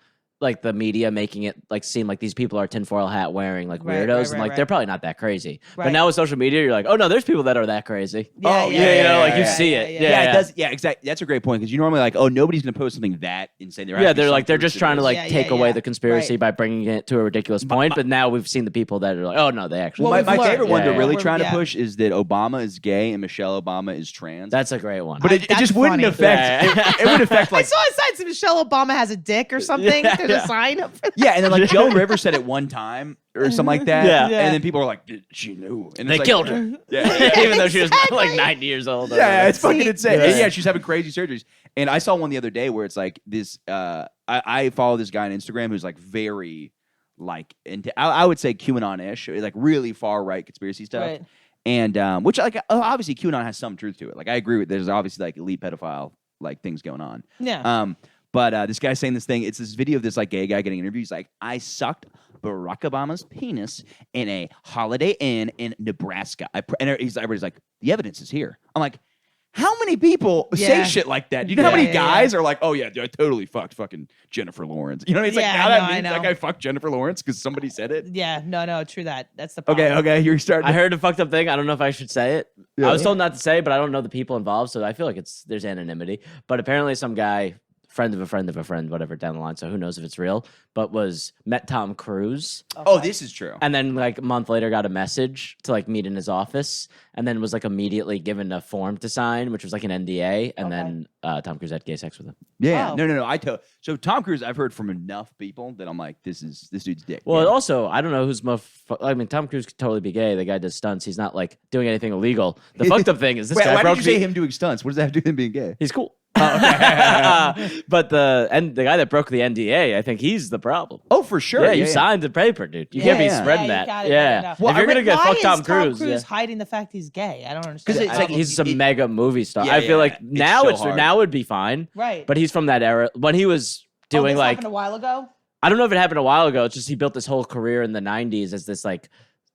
media making it like seem like these people are tinfoil hat wearing like Right, weirdos, right, and like right, they're right. probably not that crazy. But Right. now with social media, you're like, oh no, there's people that are that crazy. Yeah, oh yeah, you know, like you yeah, see yeah, it. yeah. Yeah, it does. Yeah, exactly. That's a great point because you normally like, oh, nobody's gonna post something that insane. Yeah, they're like they're just trying to like Yeah, take yeah, away yeah. the conspiracy Right. by bringing it to a ridiculous point. But now we've seen the people that are like, oh no, they actually. Well, my we've my learned. favorite one Yeah, to really yeah. trying Yeah. to push is that Obama is gay and Michelle Obama is trans. That's a great one. but it That's just wouldn't funny. affect. Yeah. It would affect I like saw a sign that Michelle Obama has a dick or something. Yeah, There's yeah. a sign up for that. yeah, and then like Joe Rivers said it one time or something like that. Yeah. Yeah. and then people are like, she knew, and They it's like, killed her. Yeah, Even though she was Exactly. like 90 years old. or Yeah, whatever. it's fucking insane. Yeah. And yeah, she's having crazy surgeries. And I saw one the other day where it's like this. I follow this guy on Instagram who's like very like into. I would say QAnon-ish, like really far right conspiracy stuff. Right. And which like obviously QAnon has some truth to it. Like I agree with. There's obviously like elite pedophile like things going on. Yeah. But this guy's saying this thing. It's this video of this like gay guy getting interviewed. He's like, I sucked Barack Obama's penis in a Holiday Inn in Nebraska. And everybody's like, the evidence is here. I'm like, how many people say Yeah. shit like that? You know how many Yeah, yeah, guys are like, oh yeah, I totally fucked fucking Jennifer Lawrence. You know what I mean? It's Yeah, like, now I that know, I means that know. guy fucked Jennifer Lawrence because somebody said it. Yeah. No. True that. That's the problem. Okay, you're starting. I heard a fucked up thing. I don't know if I should say it. Yeah. I was told not to say, but I don't know the people involved, so I feel like there's anonymity. But apparently, some guy, friend of a friend of a friend, whatever, down the line. So who knows if it's real? But met Tom Cruise, Oh, this is true. and then like a month later got a message to like meet in his office, and then was like immediately given a form to sign, which was like an NDA, and then Tom Cruise had gay sex with him. Yeah, Oh. no. So Tom Cruise, I've heard from enough people that I'm like, this dude's dick. Well, Yeah. also, I don't know who's most. I mean, Tom Cruise could totally be gay. The guy does stunts. He's not like doing anything illegal. The fucked up thing is this Wait, guy why broke did you say the. him doing stunts? What does that have to do with him being gay? He's cool. But the guy that broke the NDA, I think he's the problem. Oh, for sure. Yeah, you signed the paper, dude. You Yeah, can't be yeah. spreading Yeah, you that. gotta Yeah, know. if you're gonna get Why fucked is Tom Cruise, yeah. hiding the fact he's gay? I don't understand. it's like- He's some it- mega movie star. Yeah, I feel yeah, like it's now so it's hard. now would be fine. right. But he's from that era when he was doing this like happened a while ago. I don't know if it happened a while ago. It's just he built this whole career in the '90s as this like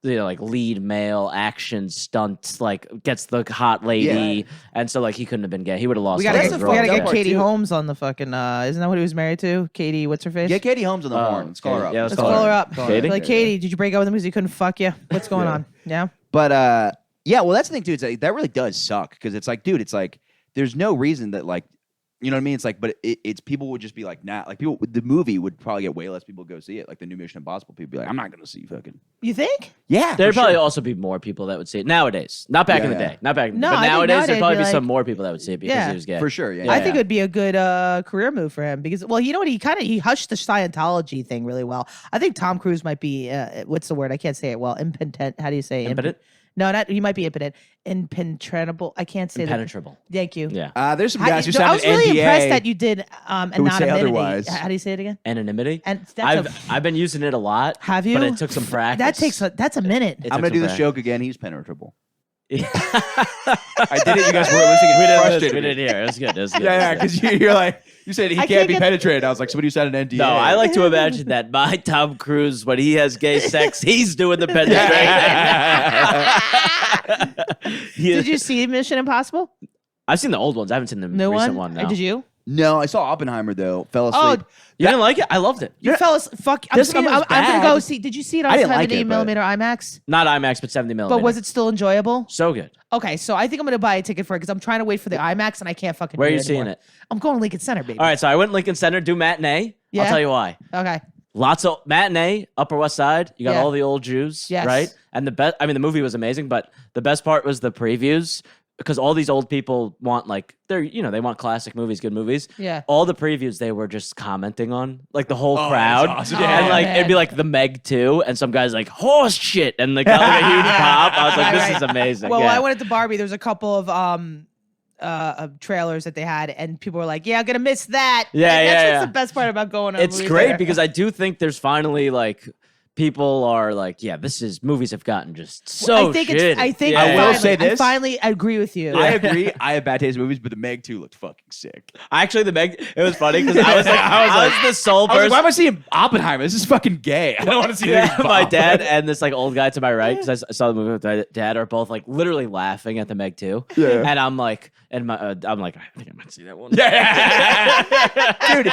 like lead male action stunt, like gets the hot lady, and so like he couldn't have been gay. He would have lost. We all gotta his get, the roles. we gotta fucked get up part, Katie too. Holmes on the fucking. Isn't that what he was married to? Katie, what's her face? Get Katie Holmes on the horn. Let's call her up. Yeah, Let's call her up. Katie? Like Katie, did you break up with him because he couldn't fuck you? What's going on? Yeah. But yeah, well, that's the thing too. It's like, that really does suck because it's like, dude, it's like there's no reason that like You know what I mean? It's like, but it's people would just be like, nah. Like people, the movie would probably get way less people go see it. Like the new Mission Impossible, people be like, I'm not gonna see fucking. You think? Yeah, There'd for probably sure. also be more people that would see it nowadays. Not back in the Yeah. day. Not back. No, but I think nowadays nowadays there'd probably it'd be be some like- more people that would see it because Yeah. he was gay. for sure. Yeah, I think it would be a good career move for him because, well, you know what? He hushed the Scientology thing really well. I think Tom Cruise might be, what's the word? I can't say it well. Impotent. How do you say Impotent? No, not he might be impotent. Impenetrable. I can't say that. Impenetrable. Thank you. Yeah. There's some How- guys who I signed was an really NDA. impressed that you did and would not say amenity. otherwise. How do you say it again? Anonymity. And that's I've been using it a lot. Have you? But it took some practice. That's a minute. It I'm took gonna do some this joke again. He's penetrable. practice. I did it. You guys were listening. We It did frustrated me. it here. It was good. It was good. Yeah, It was good. because you're like you said he I can't can't be get- penetrated. I was like somebody who signed an NDA. No, I like to imagine that my Tom Cruise, when he has gay sex, he's doing the penetration. Did you see Mission Impossible? I've seen the old ones. I haven't seen the New recent one? one. No. Did you? No, I saw Oppenheimer though. Fell Oh, asleep. You didn't like it? I loved it. you fellas, fuck. I'm Doesn't mean it was gonna go bad. see. Did you see it I on didn't like 70 it, but- millimeter IMAX? Not IMAX, but 70 millimeter. But was it still enjoyable? so good? Okay, so I think I'm gonna buy a ticket for it because I'm trying to wait for the IMAX and I can't fucking. Where are do you it seeing anymore. it? I'm going to Lincoln Center, baby. All right, so I went Lincoln Center, do matinee. Yeah? I'll tell you why. Okay. Lots of matinee, Upper West Side. You got Yeah. all the old Jews, Yes. right? And the best. I mean, the movie was amazing, but the best part was the previews because all these old people want they want classic movies, good movies. Yeah. All the previews they were just commenting on, like the whole Oh, crowd, that's awesome. and Oh, like man. it'd be like the Meg 2, and some guys like horse shit, and like got like a huge pop. I was like, Right, this is right. amazing. Well, yeah. when I went to Barbie, there's a couple of trailers that they had, and people were like, "Yeah, I'm gonna miss that." Yeah, And that's yeah, what's yeah. the best part about going. To a It's movie great theater. because I do think there's finally like people are like, yeah, movies have gotten just so I think shitty. I think Yeah. I will finally- say this. I agree with you. I agree. I have bad taste in movies, but the Meg 2 looked fucking sick. Actually, the Meg, it was funny because I was like, I was the sole I was like, person. why am I seeing Oppenheimer? This is fucking gay. I don't want to see Yeah, anything my Bob. dad and this like old guy to my right, because I saw the movie with my dad, are both like literally laughing at the Meg 2. Yeah. And I'm like, I'm like, I think I might see that one. Dude,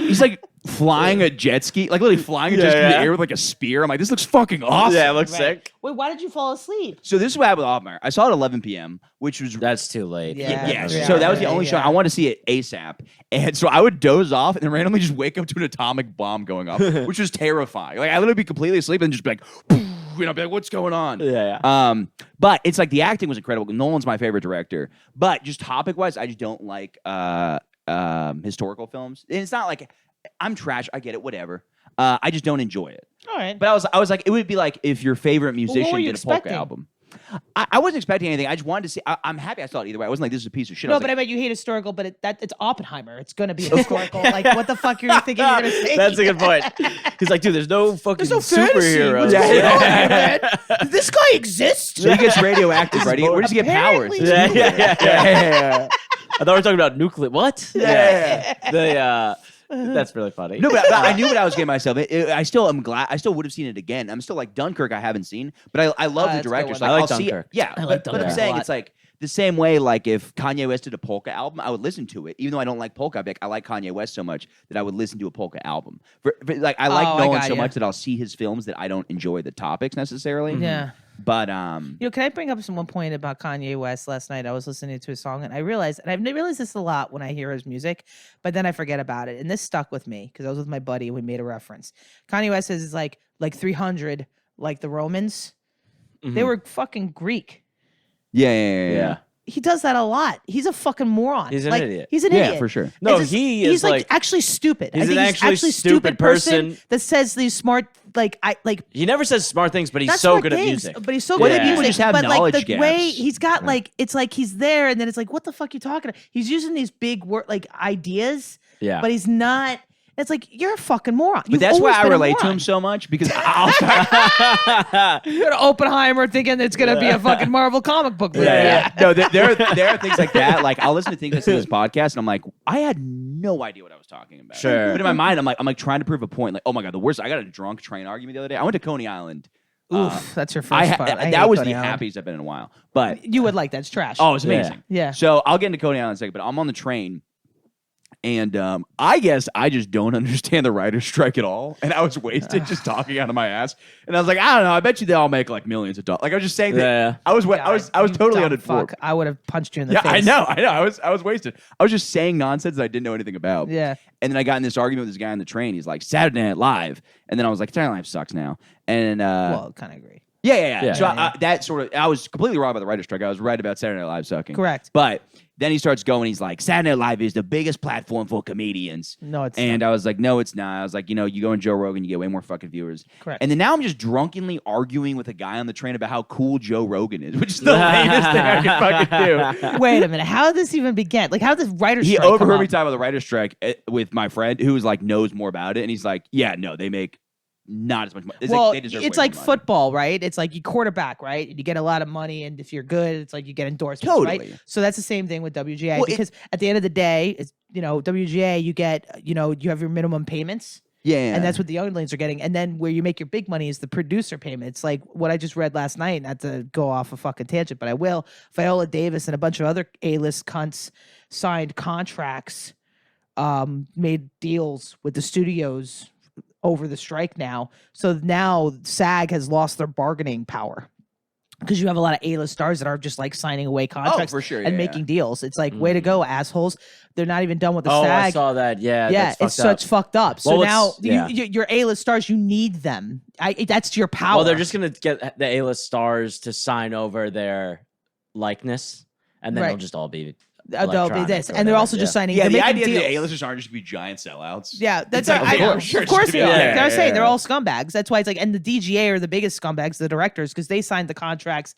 he's like flying a jet ski, like literally flying a jet ski in the air with like a spear. I'm like, this looks fucking awesome. Yeah, it looks Right. sick. Wait, why did you fall asleep? So this is what happened with Oppenheimer. I saw it at 11 p.m., which was That's too late. Yeah. yeah. So that was the only show I wanted to see it ASAP, and so I would doze off and then randomly just wake up to an atomic bomb going off, which was terrifying. Like I literally be completely asleep and just be like, I'd be like, what's going on? Yeah. But it's like the acting was incredible. Nolan's my favorite director, but just topic wise, I just don't like historical films. And it's not like I'm trash. I get it. Whatever. I just don't enjoy it. All right. But I was like, it would be like if your favorite musician were you did a polka expecting? album. I wasn't expecting anything. I just wanted to see. I'm happy I saw it either way. I wasn't like this is a piece of shit. I No, was but like, I meant you hate historical, but it's Oppenheimer. It's gonna be historical. Like, what the fuck are you thinking you're gonna say? That's a good point. He's like, dude, there's no fucking There's no fantasy. superheroes. What's Yeah, going yeah. on here, man? Does this guy exist? so he gets radioactive, right? Where does he get powers? Apparently. Yeah. I thought we were talking about nuclear. What? Yeah. That's really funny. No, but I knew what I was getting myself. I still am glad. I still would have seen it again. I'm still like Dunkirk. I haven't seen, but I love the that's a good director. one. So I like I'll see it. Dunkirk. Yeah, I like but I'm Dunkirk saying a lot. it's like the same way. Like if Kanye West did a polka album, I would listen to it, even though I don't like polka. I'd be like, I like Kanye West so much that I would listen to a polka album. Like I like Oh, I Nolan got so ya. much that I'll see his films that I don't enjoy the topics necessarily. Yeah. But You know, can I bring up one point about Kanye West? Last night I was listening to a song and I realized, and I've realized this a lot when I hear his music, but then I forget about it. And this stuck with me because I was with my buddy and we made a reference. Kanye West is like 300, like the Romans. They were fucking Greek. yeah. He does that a lot. He's a fucking moron. He's an Like, idiot. He's an Yeah, idiot. for sure. No, It's just- he he's is like actually stupid. he's I think an he's actually actually stupid person. that says these smart he never says smart things, but he's Not so smart good at things, music. But he's so Well, good then at people music. just have but like knowledge the way gaps. he's got like it's like he's there and then it's like what the fuck you talking about? He's using these big like ideas, Yeah. but he's not. It's like you're a fucking moron. But that's why I relate to him so much because I'll start. You go to Oppenheimer thinking it's gonna be a fucking Marvel comic book movie. Yeah. No, there are things like that. Like I'll listen to things in this podcast, and I'm like, I had no idea what I was talking about. Sure. But in my mind, I'm like trying to prove a point. Like, oh my god, the worst. I got a drunk train argument the other day. I went to Coney Island. Oof, that's your first part. I hate that was Coney the Island. happiest I've been in a while. But You would like that. It's trash. oh, it's amazing. Yeah. So I'll get into Coney Island in a second. But I'm on the train, And I guess I just don't understand the writer's strike at all. And I was wasted just talking out of my ass. And I was like, I don't know. I bet you they all make like millions of dollars. Like I was just saying that. Yeah. I was totally uninformed. Fuck. I would have punched you in the Yeah, face. I know. I was wasted. I was just saying nonsense that I didn't know anything about. Yeah. And then I got in this argument with this guy on the train. He's like, Saturday Night Live. And then I was like, Saturday Night Live sucks now. And Well, kind of agree. yeah. So yeah. that sort of, I was completely wrong about the writer's strike. I was right about Saturday Night Live sucking. Correct. But then he starts going, he's like, Saturday Night Live is the biggest platform for comedians. No, it's And not. I was like, no, it's not. I was like, you go on Joe Rogan, you get way more fucking viewers. Correct. And then now I'm just drunkenly arguing with a guy on the train about how cool Joe Rogan is, which is the lamest thing I can fucking do. Wait a minute. How did this even begin? Like, how did this writer's He strike come overheard me up? talk about the writer's strike with my friend who was like, knows more about it. And he's like, yeah, no, they make not as much money. Well, they deserve it's way like more money. football, right? It's like you quarterback, right? And you get a lot of money, and if you're good, it's like you get endorsements, Totally. right? So that's the same thing with WGA Well, because at the end of the day, it's WGA, you get you have your minimum payments. Yeah. And that's what the younglings are getting. And then where you make your big money is the producer payments. Like what I just read last night, not to go off a fucking tangent, but I will. Viola Davis and a bunch of other A-list cunts signed contracts, made deals with the studios over the strike now. So now SAG has lost their bargaining power. Because you have a lot of A-list stars that are just like signing away contracts for sure, and yeah, making deals. It's like, way to go, assholes. They're not even done with the Oh, SAG. I saw that. Yeah, Yeah, that's so it's fucked up. So Well, now it's- yeah. your A-list stars, you need them. That's your power. Well, they're just gonna get the A-list stars to sign over their likeness, and then Right. they'll just all be. They'll be electronic this, or and they're whatever, also just signing. yeah, they're the making idea deals. that the A-listers aren't just be giant sellouts. Yeah, that's It's like, of course they are. Yeah, Like I was saying, they're yeah. all scumbags. That's why it's like, and the DGA are the biggest scumbags, the directors, because they signed the contracts.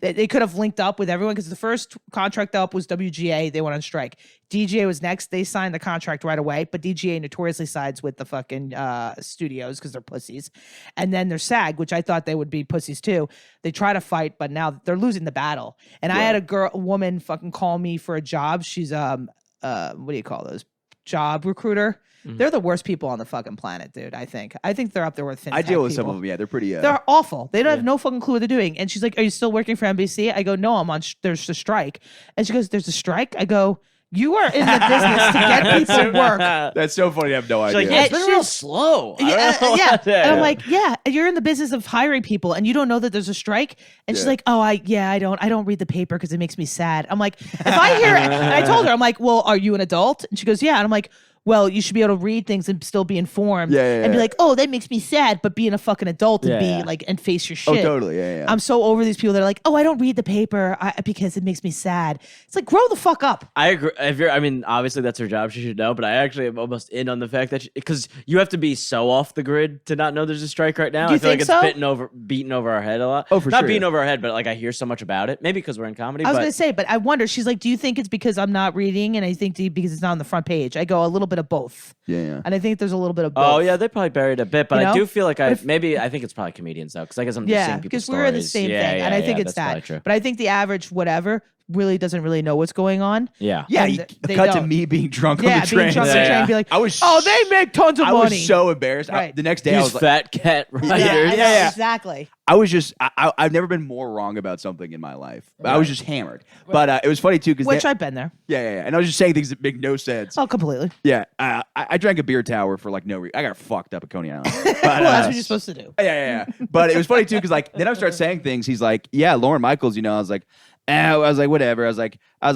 They could have linked up with everyone because the first contract up was WGA. They went on strike. DGA was next. They signed the contract right away, but DGA notoriously sides with the fucking studios because they're pussies. And then there's SAG, which I thought they would be pussies too. They try to fight, but now they're losing the battle. And I had a woman fucking call me for a job. She's what do you call those? Job recruiter. They're the worst people on the fucking planet, dude. I think they're up there with fintech I deal with some people. of them. Yeah, they're pretty. They're awful. They don't have no fucking clue what they're doing. And she's like, "Are you still working for NBC?" I go, "No, I'm on. There's a strike." And she goes, "There's a strike?" I go, "You are in the business to get people work." That's so funny. I have no She's idea. like, yeah, it's And been real she's- slow. I Yeah, don't know yeah. what- And I'm like, "Yeah, you're in the business of hiring people, and you don't know that there's a strike." And she's Yeah. like, "Oh, I don't read the paper because it makes me sad." I'm like, if I hear, and I told her, I'm like, "Well, are you an adult?" And she goes, "Yeah." And I'm like, well, you should be able to read things and still be informed and be like, oh, that makes me sad, but being a fucking adult and Yeah. be like, and face your Oh, shit. totally. Yeah. I'm so over these people that are like, oh, I don't read the paper because it makes me sad. It's like, grow the fuck up. I agree. I mean, obviously that's her job; she should know. But I actually am almost in on the fact that because you have to be so off the grid to not know there's a strike right now. Do you I feel think like so? it's beaten over our head a lot. Oh, for not sure, beaten yeah. over our head, but like I hear so much about it. Maybe because we're in comedy. I was but going to say, but I wonder, she's like, do you think it's because I'm not reading? And I think because it's not on the front page. I go, a little bit of both. Yeah. And I think there's a little bit of both. oh yeah, they probably buried a bit, but You know? I do feel like But if- I think it's probably comedians though, because I guess I'm just Yeah, seeing people's because we're in the stories. same Yeah, thing. yeah, And I think yeah, it's that's probably that. true. But I think the average whatever really doesn't really know what's going on. Yeah. Yeah. And You they cut to don't. me being drunk on Yeah, the train. being drunk on the Yeah. train and be like, I was. oh, they make tons of I money. was so embarrassed. Right. The next day, I These was like, fat cat yeah, writers. I know, yeah. exactly. I was just, I've never been more wrong about something in my life. I was just hammered. But it was funny too because Which I've been there. yeah. And I was just saying things that make no sense. Oh, completely. Yeah. I drank a beer tower for like no reason. I got fucked up at Coney Island. But, Well, that's what you're supposed to do. Yeah. But it was funny too because like then I start saying things. He's like, yeah, Lauren Michaels. I was like. I was like, whatever. I was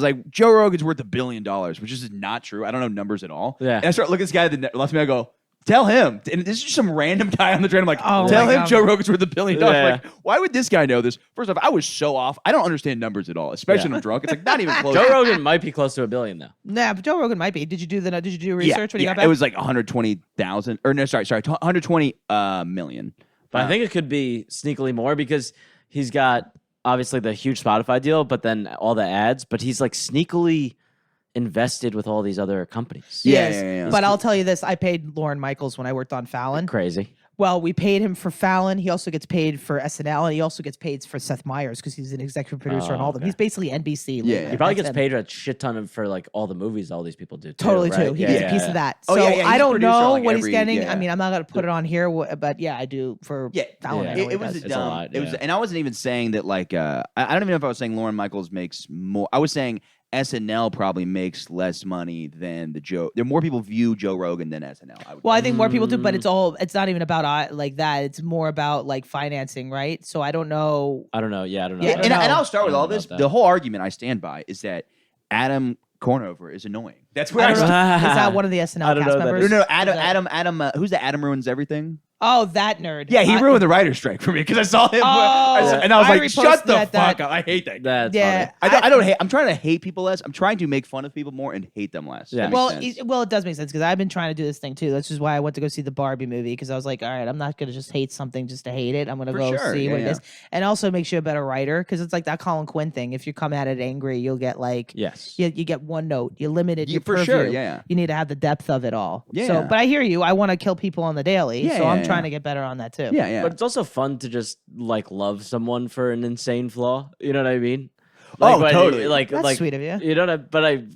like, Joe Rogan's worth $1 billion, which is not true. I don't know numbers at all. Yeah. And I start looking at this guy that left me. I go, tell him. And this is just some random guy on the train. I'm like, Oh tell my him God. Joe Rogan's worth $1 billion. Yeah. Like, why would this guy know this? First off, I was so off. I don't understand numbers at all, especially when I'm drunk. It's like not even close. Joe Rogan might be close to $1 billion though. Nah, but Joe Rogan might be. Did you do research when you yeah, got back? it was like 120,000 or no, sorry, 120 million. But I think it could be sneakily more because he's got obviously the huge Spotify deal, but then all the ads. But he's like sneakily invested with all these other companies. Yeah, Yes. yeah. But I'll tell you this: I paid Lauren Michaels when I worked on Fallon. Crazy. Well, we paid him for Fallon. He also gets paid for SNL, and he also gets paid for Seth Meyers because he's an executive producer on all of them. okay. He's basically NBC. Yeah. He probably That's gets him. paid a shit ton of for like all the movies all these people do. Totally right? too. He Yeah, gets yeah, a piece yeah. of that. Oh, So yeah, yeah, I he's don't producer on, know like, what every- he's getting. yeah. I mean, I'm not gonna put it on here, but yeah, I do for Yeah, Fallon. yeah. I know what It he was does. It's a lot, It was, yeah. and I wasn't even saying that. Like, I don't even know if I was saying Lauren Michaels makes more. I was saying SNL probably makes less money than the Joe. There are more people view Joe Rogan than SNL. Well, I think more people do, but it's not even about like that. It's more about like financing, right? So I don't know. I don't know. Yeah, I don't know. Yeah, about and that. I'll start with I don't all know this. about that. The whole argument I stand by is that Adam Cornover is annoying. That's where I I don't know. stand. Is that one of the SNL I don't cast know that members? No, Is Adam. that- Who's the Adam ruins everything? Oh, that nerd. Yeah, he ruined the writer's strike for me because I saw him, Oh, and I was I like, "Shut the reposted that. fuck up!" I hate that guy. That's Yeah. funny. I don't hate. I'm trying to hate people less. I'm trying to make fun of people more and hate them less. Yeah. That makes Well, sense. it does make sense because I've been trying to do this thing too. That's just why I went to go see the Barbie movie because I was like, all right, I'm not gonna just hate something just to hate it. I'm gonna For go sure. see Yeah, what it yeah. is, and also makes you a better writer because it's like that Colin Quinn thing. If you come at it angry, you'll get like Yes. you get one note. You're limited. Yeah, Your for sure, purview. yeah. You need to have the depth of it all. Yeah. So, but I hear you. I want to kill people on the daily, Yeah, so yeah, I'm yeah. trying to get better on that too. Yeah, yeah. But it's also fun to just like love someone for an insane flaw. You know what I mean? Oh, when- totally. Like, That's like sweet of you. You know what?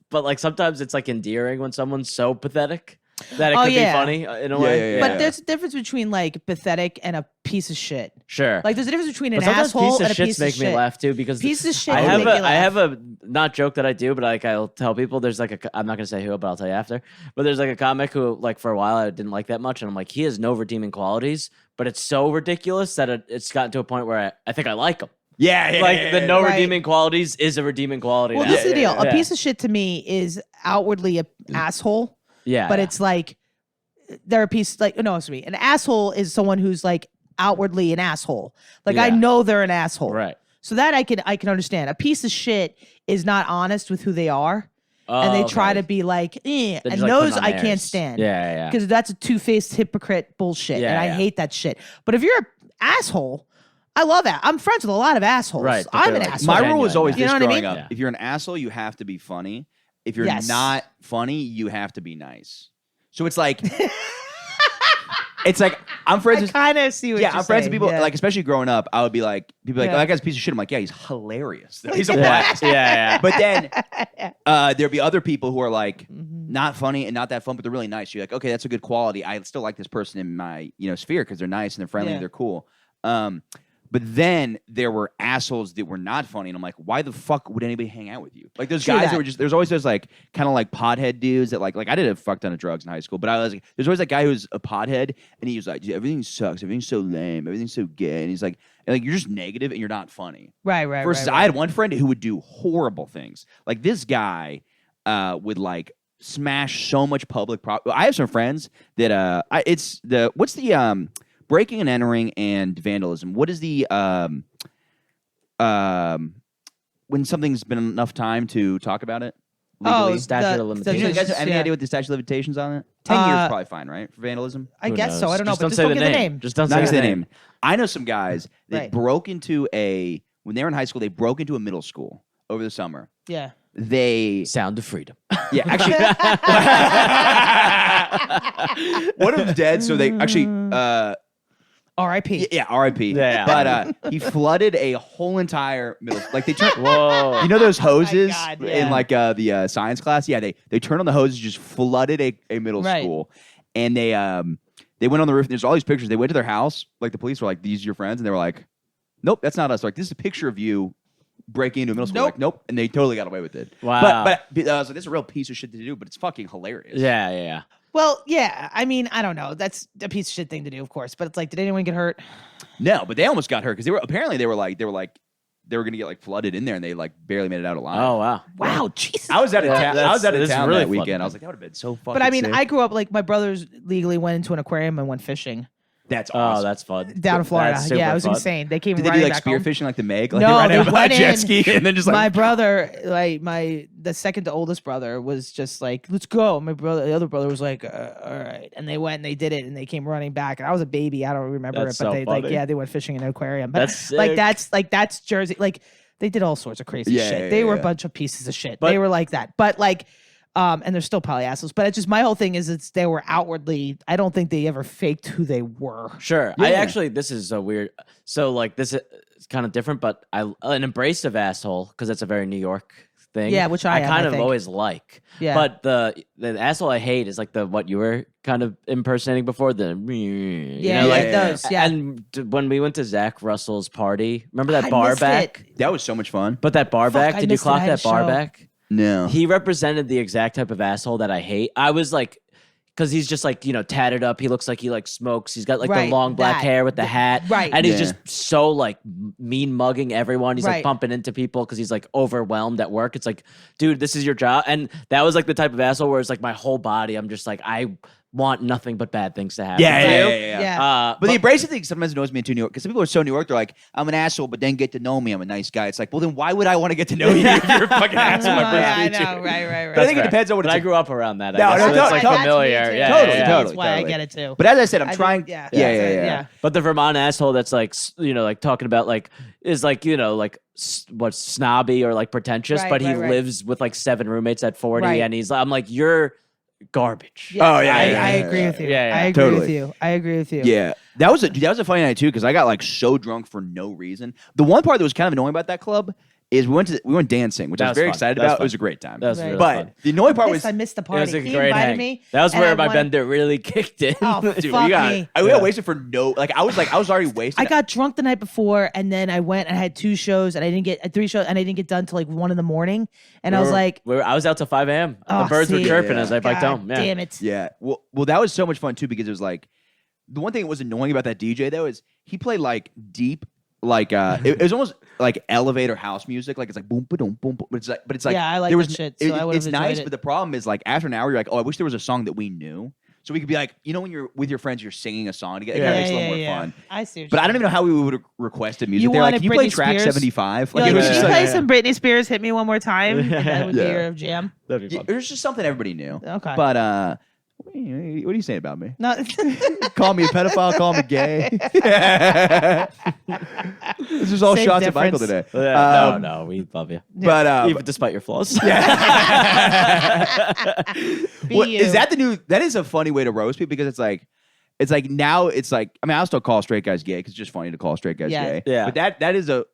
But like sometimes it's like endearing when someone's so pathetic that it Oh, could yeah. be funny in a Yeah, way. yeah, yeah. But there's a difference between like pathetic and a piece of shit. Sure. Like there's a difference between an but sometimes asshole piece of and a shits piece make of me shit. laugh too because Piece of shit I will have make a you I have laugh. a not joke that I do, but like I'll tell people there's like I'm not gonna say who, but I'll tell you after. But there's like a comic who like for a while I didn't like that much, and I'm like he has no redeeming qualities, but it's so ridiculous that it's gotten to a point where I think I like him. yeah, yeah, Like yeah, the yeah, no Right. redeeming qualities is a redeeming quality. Well, now. this is the deal. yeah. A piece of shit to me is outwardly an asshole, Yeah, but yeah. it's like they're a piece. Like no, excuse me. An asshole is someone who's like outwardly an asshole. Like I Yeah. know they're an asshole. right. So that I can understand. A piece of shit is not honest with who they are, and they Oh, try okay. to be like, They're and just, like, putting those on I can't airs. stand. Yeah, yeah. Because that's a two-faced hypocrite bullshit, Yeah, and I yeah. hate that shit. But if you're an asshole, I love that. I'm friends with a lot of assholes. Right, but I'm they're an like- asshole. My Genuine, rule was always You this know what I growing mean? up. Yeah. If you're an asshole, you have to be funny. If you're Yes. not funny, you have to be nice. So it's like, it's like I'm friends I with. kind of see what Yeah, you're I'm friends with saying, people. yeah. Like, especially growing up, I would be like, people be like, Yeah. "Oh, that guy's a piece of shit." I'm like, "Yeah, he's hilarious. He's a yeah, blast." yeah. But then there'd be other people who are like Mm-hmm. not funny and not that fun, but they're really nice. You're like, okay, that's a good quality. I still like this person in my sphere because they're nice and they're friendly Yeah. and they're cool. But then there were assholes that were not funny, and I'm like, why the fuck would anybody hang out with you? Like those True guys that. that were just there's always those like kind of like pothead dudes that like I did a fuck ton of drugs in high school, but I was like, there's always that guy who's a pothead and he was like, everything sucks, everything's so lame, everything's so gay, and he's like you're just negative and you're not funny. right, right, Versus right, I right. had one friend who would do horrible things. Like this guy would like smash so much public property. I have some friends that it's the what's the breaking and entering and vandalism. What is the when something's been enough time to talk about it legally? Oh, Statute of the- limitations. Do you guys have any yeah. idea what the statute of limitations on it? 10 years Uh, probably fine, right? For vandalism? I Who guess so. knows? I don't know, Just but just don't say give the name. Just don't Not say the the name. name. I know some guys that Right. broke into when they were in high school, they broke into a middle school over the summer. Yeah. They Sound of freedom. Yeah, actually, one of them's dead. So they actually, R.I.P. yeah, R.I.P. Yeah. But he flooded a whole entire middle. Like they turned, Whoa. you know those hoses God, in yeah. like the science class. Yeah, they turned on the hoses, just flooded a middle Right. school, and they went on the roof. There's all these pictures. They went to their house. Like the police were like, "These are your friends," and they were like, "Nope, that's not us." They're like, "This is a picture of you." Breaking into a middle school, Nope. like nope, and they totally got away with it. Wow. But so this is a real piece of shit to do, but it's fucking hilarious. Yeah, yeah, yeah. Well, yeah. I mean, I don't know. That's a piece of shit thing to do, of course. But it's like, did anyone get hurt? No, but they almost got hurt because they were gonna get like flooded in there, and they like barely made it out alive. Oh wow. Wow, Jesus. I was out of town. I was out of this is town really that weekend. flooded. I was like, that would have been so fucking. But I mean, sick. I grew up like my brothers legally went into an aquarium and went fishing that's Oh, awesome. that's fun. down in Florida. That's super Yeah, it was fun. insane. They came Did they do running like back home. spearfishing like the Meg? Like No, they they ran out went a jet in. ski and then just My like brother, like the second to oldest brother, was just like, "Let's go." My brother, the other brother, was like, "All right," and they went and they did it, and they came running back. And I was a baby, I don't remember That's it, but so they funny. they went fishing in an aquarium. But That's like sick. that's Jersey. Like they did all sorts of crazy Yeah, shit. yeah, They were a yeah. bunch of pieces of shit. But- they were like that, but like. And they're still probably assholes, but it's just my whole thing is they were outwardly. I don't think they ever faked who they were. Sure. Yeah. I actually, this is a weird. So like this is kind of different, but an abrasive asshole because that's a very New York thing. Yeah, which I am, kind I of think. always like. Yeah. But the asshole I hate is like the what you were kind of impersonating before the. Yeah, like like those. Yeah, And when we went to Zach Russell's party, remember that I bar missed back? it. that was so much fun. But that bar Fuck, back, I did you missed it. I clock had a that bar show. back? No. He represented the exact type of asshole that I hate. I was like, because he's just like, tatted up. He looks like he like smokes. He's got like Right, the long black that. hair with the hat. Right. And he's Yeah. just so like mean mugging everyone. He's Right. like bumping into people because he's like overwhelmed at work. It's like, dude, this is your job. And that was like the type of asshole where it's like my whole body, I'm just like, I want nothing but bad things to happen. Yeah, to yeah, you. yeah, yeah. Yeah. But the abrasive thing sometimes annoys me in New York because some people are so New York. They're like, I'm an asshole, but then get to know me. I'm a nice guy. It's like, well, then why would I want to get to know you if you're a fucking asshole? Oh, I yeah, I first meet you? know. Right. But I think it depends on what But it's. I grew up around that. I No, guess. no, So it's totally. like That's me familiar. too. Yeah, Totally, yeah, yeah. totally. That's why I get it too. But as I said, I'm I trying. think- yeah. Yeah. But the Vermont asshole that's like, like talking about like, is like, like what's snobby or like pretentious, Right, but he right. lives with like 7 roommates at 40. Right. And he's like, I'm like, you're garbage. Yeah, Oh, yeah, I yeah, agree yeah, with you. yeah, yeah. I agree with Totally. you. I agree with you. Yeah, that was a funny night too because I got like so drunk for no reason. The one part that was kind of annoying about that club is we went dancing, which That I was was very fun. excited That was about. It fun. was a great time. That was Right. really but fun. the annoying part Pissed was I missed the It party. was a He great invited hang. me. That was and where I my wanted- bender really kicked in. Oh, dude, fuck we got me. I got wasted for no I was already wasted. I got drunk the night before, and then I went and I had 2 shows, and I didn't get 3 shows, and I didn't get done till like 1 a.m. And I was like, I was out till 5 a.m. Oh, The birds were see? chirping Yeah. as I biked God home. Yeah. damn it. Yeah. Well, that was so much fun too because it was like the one thing that was annoying about that DJ though is he played like deep, like it was almost like elevator house music. Like it's like boom, boom, boom, boom. But it's like Yeah, I like there that was shit, so I would've it's enjoyed nice, it. but the problem is like after an hour you're like, oh, I wish there was a song that we knew, so we could be like, when you're with your friends, you're singing a song together. It kind of makes it a little more fun. I see. But I don't even know how we would have requested music. You They're like, wanted can you play Britney track Spears? 75? Like, it was can just you like, play some Britney Spears? Hit me one more time. And that would be Yeah. your jam. That'd be yeah, fun. it was just something everybody knew. Okay. But what are you saying about me? No. Call me a pedophile, call me gay. This is all Same shots at Michael difference. today. Yeah, no, we love you. But Even despite your flaws. Be you. is that the new? That is a funny way to roast people because it's like now it's like I mean I'll still call straight guys gay because it's just funny to call straight guys Yeah. gay. Yeah. But that is a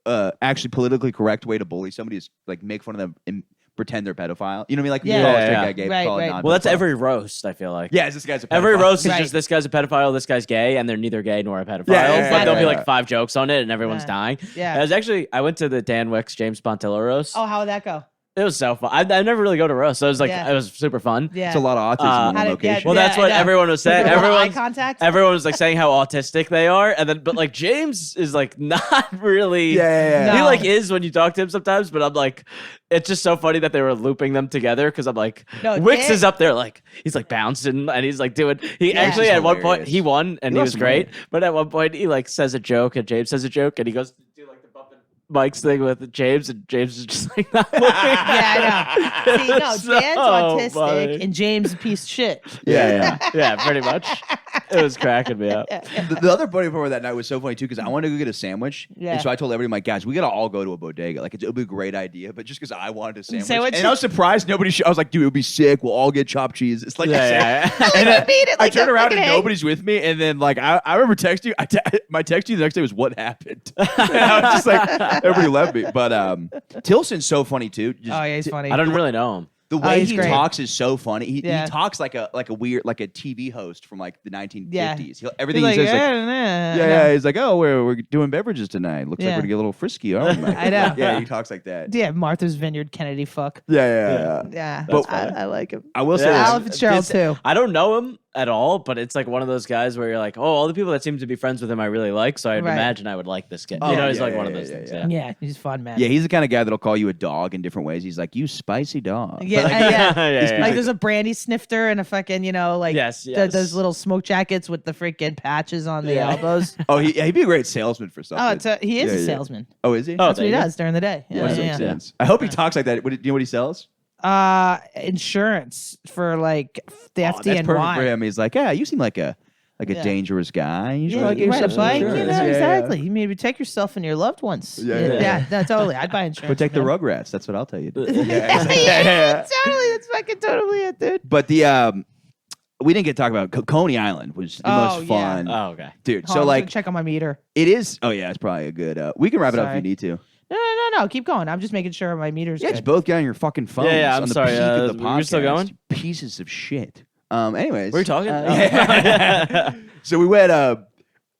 actually politically correct way to bully somebody is like make fun of them and pretend they're pedophile. You know what I mean? Like Yeah. you call a Yeah, straight yeah. guy gay, Right, call it right. non-pedophile. Well, that's every roast, I feel like. Yeah, this guy's a pedophile. Every roast is Right. just this guy's a pedophile, this guy's gay, and they're neither gay nor a pedophile. Yeah, but there'll be yeah. like 5 jokes on it, and everyone's Yeah. dying. Yeah. I went to the Dan Wicks James Pontillo roast. Oh, how would that go? It was so fun. I never really go to roast, so it was like Yeah. it was super fun. Yeah. It's a lot of autism How on did- location. Well, Yeah, that's I what know. everyone was saying. A lot of eye Everyone, contact? everyone was like saying how autistic they are, and then but like James is like not really. Yeah. He No. like is when you talk to him sometimes, but I'm like, it's just so funny that they were looping them together because I'm like, No, Wix Dan- is up there like he's like bouncing and he's like doing. He Yeah. actually This is at one point hilarious. he won and He he lost was some great, money. but at one point he like says a joke and James says a joke and he goes to do like the bumping Mike's thing with James and James is just like not looking. Yeah, I know. See, no, It's so Dan's autistic funny. and James a piece of shit. Yeah. Yeah, pretty much. It was cracking me up. The other funny part of that night was so funny too because I wanted to go get a sandwich. Yeah. And so I told everybody, like, guys, we gotta all go to a bodega. Like, it'll be a great idea, but just because I wanted a sandwich. And I was surprised nobody. I was like, dude, it'll be sick. We'll all get chopped cheese. It's like, Yeah. And then Beat it I like turn a around fucking and egg. nobody's with me. And then like I remember texting you. My text to you the next day was what happened. And I was just like, everybody left me. But Tilson's so funny too. Just Oh, yeah, he's funny. I don't really know him. the way he's he great. talks is so funny. He Yeah. talks like a weird like a TV host from like the 1950s. Yeah. Everything He's he says like, yeah. He's like, oh, we're doing beverages tonight. Looks like Yeah. we're gonna get a little frisky, aren't we, Mike? I know. Yeah, he talks like that. Yeah, Martha's Vineyard, Kennedy, fuck. Yeah. Yeah, But- I like him. I will say Yeah. this. Alan Fitzgerald too. I don't know him at all, but it's like one of those guys where you're like, oh, all the people that seem to be friends with him I really like, so I'd Right. imagine I would like this guy. Oh, You know, he's yeah, like one yeah, of those yeah, things. yeah. Yeah. Yeah, he's fun, man. Yeah, he's the kind of guy that'll call you a dog in different ways. He's like, you spicy dog. Yeah, But, like, Yeah. Like there's a brandy snifter and a fucking, like Yes, those little smoke jackets with the freaking patches on the Yeah. elbows. oh, he'd be a great salesman for something. He is Yeah, a yeah. salesman. Oh, is he? Oh, That's what he there you go. does during the day. Yeah, That makes yeah. sense. I hope he talks like that. Do you know what he sells? Insurance for like the Oh, that's perfect for FDNY. him. He's like, yeah, you seem like a Yeah. dangerous guy. You should Yeah, probably you get ride a yourself some bike, insurance. know, Yeah, exactly. You maybe protect yourself and your loved ones. Yeah. no, totally. I'd buy insurance. Protect the man. Rugrats. That's what I'll tell you. Yeah, totally. That's fucking totally it, dude. But we didn't get to talk about Coney Island was the Oh, most yeah. fun, Oh, okay. dude. Hold So on, I'm like gonna check on my meter. it is. Oh yeah, it's probably a good. We can wrap it up if Sorry. you need to. No. Keep going. I'm just making sure my meter's Yeah, good. just both get on your fucking phones. Yeah, I'm on the sorry, peak of the we're still podcast. going? Pieces of shit. Anyways, Were you talking? yeah. So we went.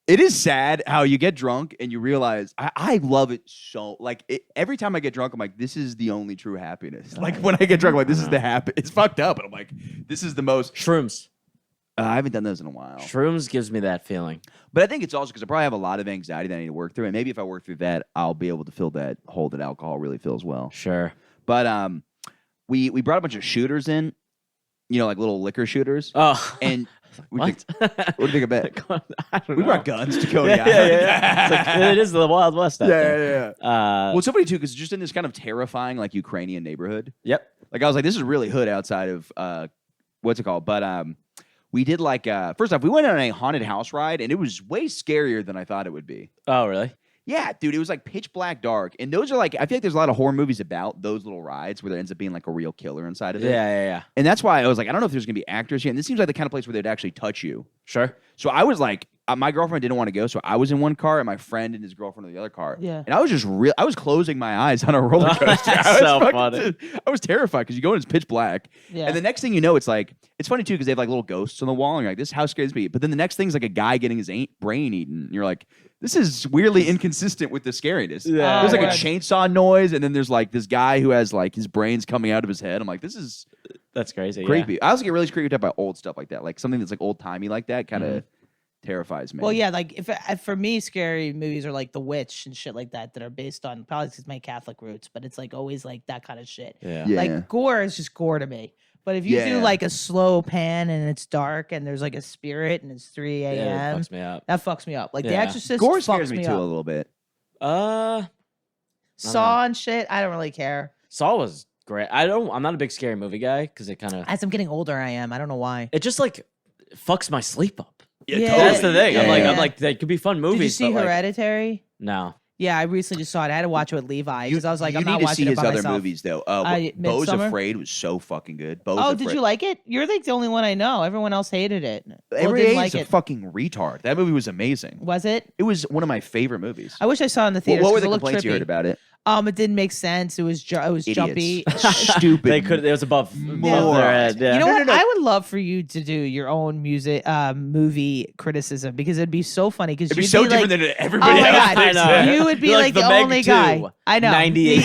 It is sad how you get drunk and you realize I love it so. Like every time I get drunk, I'm like, this is the only true happiness. Like when I get drunk, I'm like, this is the happy. It's fucked up, and I'm like, this is the most. Shrooms. I haven't done those in a while. Shrooms gives me that feeling. But I think it's also because I probably have a lot of anxiety that I need to work through, and maybe if I work through that, I'll be able to fill that hole that alcohol really fills well. Sure. But we brought a bunch of shooters in, like little liquor shooters. Oh. And What? What do you think of that? I don't We know. brought guns to Cody. Yeah. It's like, it is the Wild West. out there. Yeah. Well, it's so funny too because just in this kind of terrifying like Ukrainian neighborhood. Yep. Like I was like, this is really hood outside of what's it called? But we did like first off, we went on a haunted house ride and it was way scarier than I thought it would be. Oh, really? Yeah, dude, it was like pitch black dark. And those are like, I feel like there's a lot of horror movies about those little rides where there ends up being like a real killer inside of it. Yeah. And that's why I was like, I don't know if there's going to be actors here. And this seems like the kind of place where they'd actually touch you. Sure. So I was like, my girlfriend didn't want to go. So I was in one car and my friend and his girlfriend in the other car. Yeah. And I was just I was closing my eyes on a roller coaster. That's so funny. I was terrified because you go and it's pitch black. Yeah. And the next thing you know, it's like, it's funny too because they have like little ghosts on the wall. And you're like, this house scares me. But then the next thing's like a guy getting his brain eaten. And you're like, this is weirdly inconsistent with the scariness. Yeah. There's like Oh, a chainsaw noise. And then there's like this guy who has like his brains coming out of his head. I'm like, this is That's crazy. creepy. I also get really creeped out by old stuff like that. Like something that's like old timey like that kind of terrifies me. Well, yeah, like if for me, scary movies are like The Witch and shit like that are based on probably because my Catholic roots, but it's like always like that kind of shit. Yeah. Yeah. Like gore is just gore to me. But if you do Yeah. like a slow pan and it's dark and there's like a spirit and it's 3 Yeah, a.m., it fucks me up. that fucks me up. Like The Yeah. Exorcist gore fucks scares me too a up. little bit. Saw and shit, I don't really care. Saw was great. I'm not a big scary movie guy because it kind of As I'm getting older, I am. I don't know why. it just like fucks my sleep up. Yeah. That's the thing. I'm Yeah. like they could be fun movies. Did you see but, like, Hereditary? no. Yeah, I recently just saw it. I had to watch it with Levi because I was like, you I'm need not to watching see it his by other myself. movies though. Beau's Midsommar? Afraid was so fucking good. Beau's Oh, Afraid. did you like it? You're like the only one I know. Everyone else hated it. Well, Every didn't age like is a it. fucking retard. That movie was amazing. Was it? It was one of my favorite movies. I wish I saw it in the theaters. What were 'cause the it looked complaints you trippy. heard about it? It didn't make sense. It was jumpy. Idiots. Stupid. They could. It was above Morons. their head. Yeah. You know No, what? no, no. I would love for you to do your own movie criticism because it'd be so funny. Because It'd be so different than everybody Oh my else. God. I know. You would be You're like the Meg only 2, guy. I know. 98%.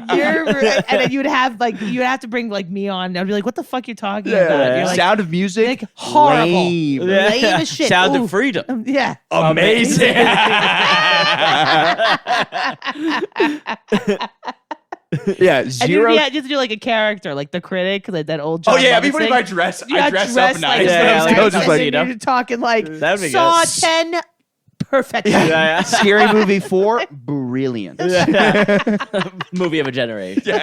I know. And then you'd have to bring like me on. And I'd be like, "What the fuck you talking about?" You're like, Sound of Music. like, horrible. Lame. Lame as shit. Sound Ooh. of Freedom. Yeah. Amazing. Yeah, And zero. you have to do like a character, like the critic, like that old. Oh John yeah, Lovitz everybody thing. my dress. You I got dress dressed up like nice. that, I like was that. just and like, then you're talking like That'd be Saw good. 10 perfect. Yeah. Scary Movie 4, brilliant. Movie of a generation.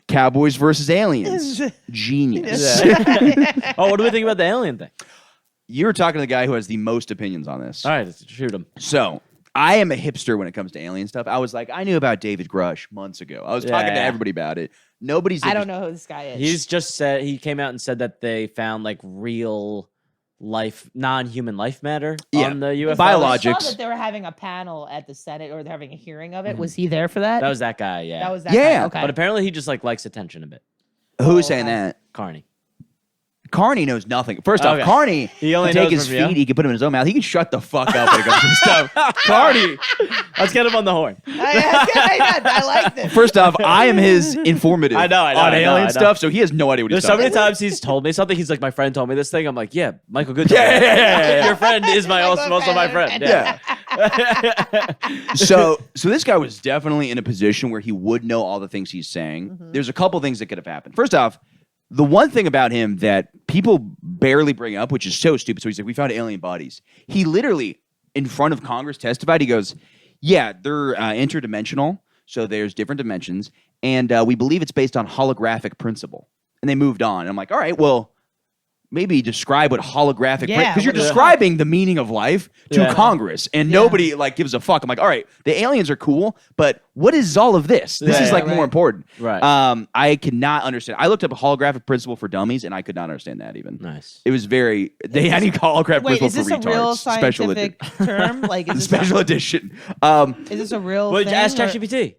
Cowboys versus Aliens, genius. Oh, what do we think about the alien thing? You're talking to the guy who has the most opinions on this. All right, let's shoot him. So I am a hipster when it comes to alien stuff. I was like, I knew about David Grush months ago. I was talking to Yeah. everybody about it. Nobody's. I don't know who this guy is. He's just said he came out and said that they found like real life, non-human life matter Yeah. on the UFO. Biologics. I saw that they were having a panel at the Senate, or they're having a hearing of it. Was he there for that? That was that guy. Yeah. That was that. Yeah. guy. Okay. But apparently he just like likes attention a bit. Who's Oh, saying okay. that? Carney. Carney knows nothing. First off, Okay. Carney He only can take knows his from you. feet. He can put them in his own mouth. He can shut the fuck up when it comes to this stuff. Carney. Let's get him on the horn. I like this. First off, I am his informative I know, on alien I know. stuff, so he has no idea what he's There's so talking many times he's told me something. He's like, my friend told me this thing. I'm like, yeah, Michael Good. Yeah. Your friend is my also my friend. Yeah. So this guy was definitely in a position where he would know all the things he's saying. Mm-hmm. There's a couple things that could have happened. First off, the one thing about him that people barely bring up, which is so stupid. So he's like, we found alien bodies. He literally, in front of Congress, testified. He goes, yeah, they're interdimensional. So there's different dimensions. And we believe it's based on holographic principle. And they moved on. And I'm like, all right, well, maybe describe what holographic, Yeah, because you're what the describing the meaning of life to Yeah. Congress, and nobody like gives a fuck. I'm like, all right, the aliens are cool, but what is all of this? This Yeah, is yeah, like right. more important. Right. I cannot understand. I looked up a holographic principle for dummies, and I could not understand that even. Nice. It was very. They had a holographic Wait, principle is this for a real retards. Special scientific term? Like, is this special edition. is this a real Well, thing? ask or- ChatGPT.